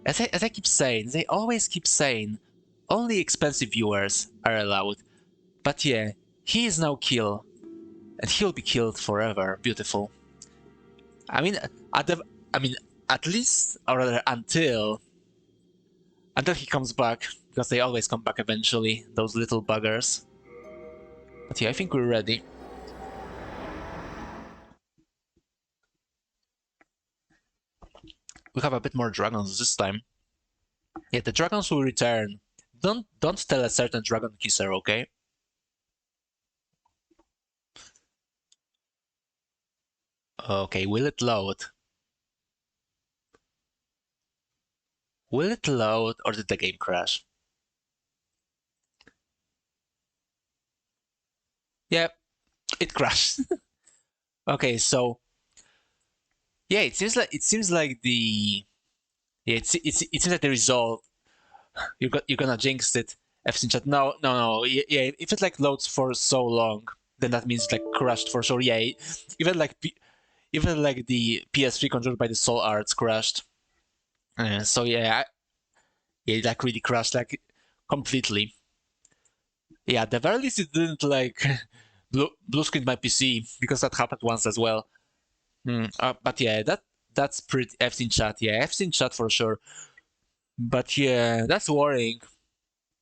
As I keep saying, they always keep saying, only expensive viewers are allowed. But yeah, he is now killed. And he'll be killed forever. Beautiful. I mean, at least, or rather, until he comes back, because they always come back eventually, those little buggers. But yeah, I think we're ready. We have a bit more dragons this time. Yeah, the dragons will return. Don't tell a certain dragon kisser, okay? Okay, will it load? Will it load or did the game crash? Yep, it crashed. Okay, so yeah, it seems like the it seems like the result. You're gonna jinx it. FC chat. No. Yeah, if it like loads for so long, then that means it's like crashed for sure. Yeah, even like the PS3 controlled by the Soul Arts crashed. So yeah, it like really crashed like completely. Yeah, at the very least it didn't like blue screen my PC because that happened once as well. But yeah, that's pretty. I've seen chat. Yeah, I've seen chat for sure. But yeah, that's worrying.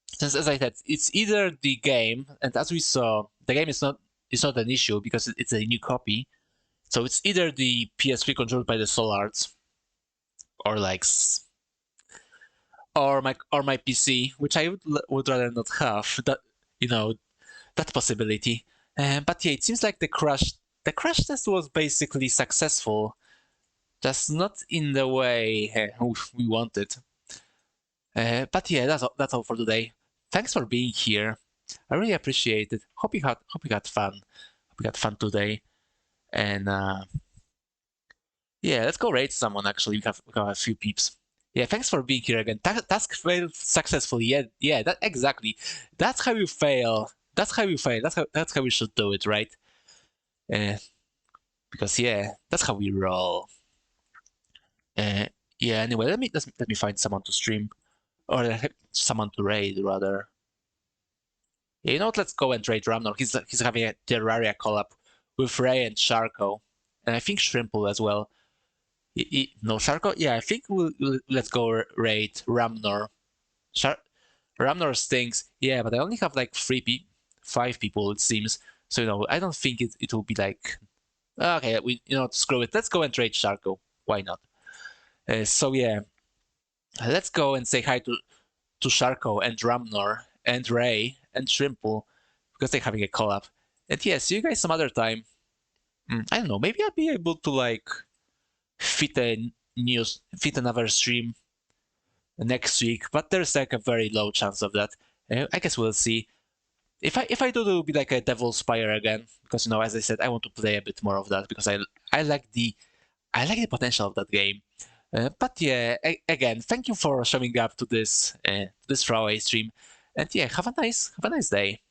Since, as I said, it's either the game, and as we saw, the game is not an issue because it's a new copy. So it's either the PS3 controlled by the Soul Arts, or like, or my PC, which I would rather not have. That, that possibility. But yeah, it seems like the crash test was basically successful, just not in the way we wanted. But yeah, that's all for today. Thanks for being here. I really appreciate it. Hope you had fun. Hope you had fun today. And yeah, let's go raid someone. Actually, we have a few peeps. Yeah, thanks for being here again. Task failed successfully. Yeah, that exactly. That's how you fail. That's how you fail. That's how we should do it, right? Because yeah, that's how we roll. Yeah. Anyway, let me find someone to stream, or someone to raid rather. Yeah, you know what? Let's go and raid Ramnor. He's having a Terraria collab with Ray and Sharko, and I think Shrimple as well. No, Sharko. Yeah, I think let's go raid Ramnor. Ramnor stinks. Yeah, but I only have like 5 people it seems. So I don't think it will be like. Okay, screw it. Let's go and trade Sharko. Why not? So yeah, let's go and say hi to Sharko and Ramnor and Ray and Shrimple because they're having a collab. And yeah, see you guys some other time. I don't know. Maybe I'll be able to like fit another stream next week, but there's like a very low chance of that. I guess we'll see. If I do, it will be like a Devil's Spire again because as I said, I want to play a bit more of that because I like the potential of that game. But yeah, again, thank you for showing up to this throwaway stream, and yeah, have a nice day.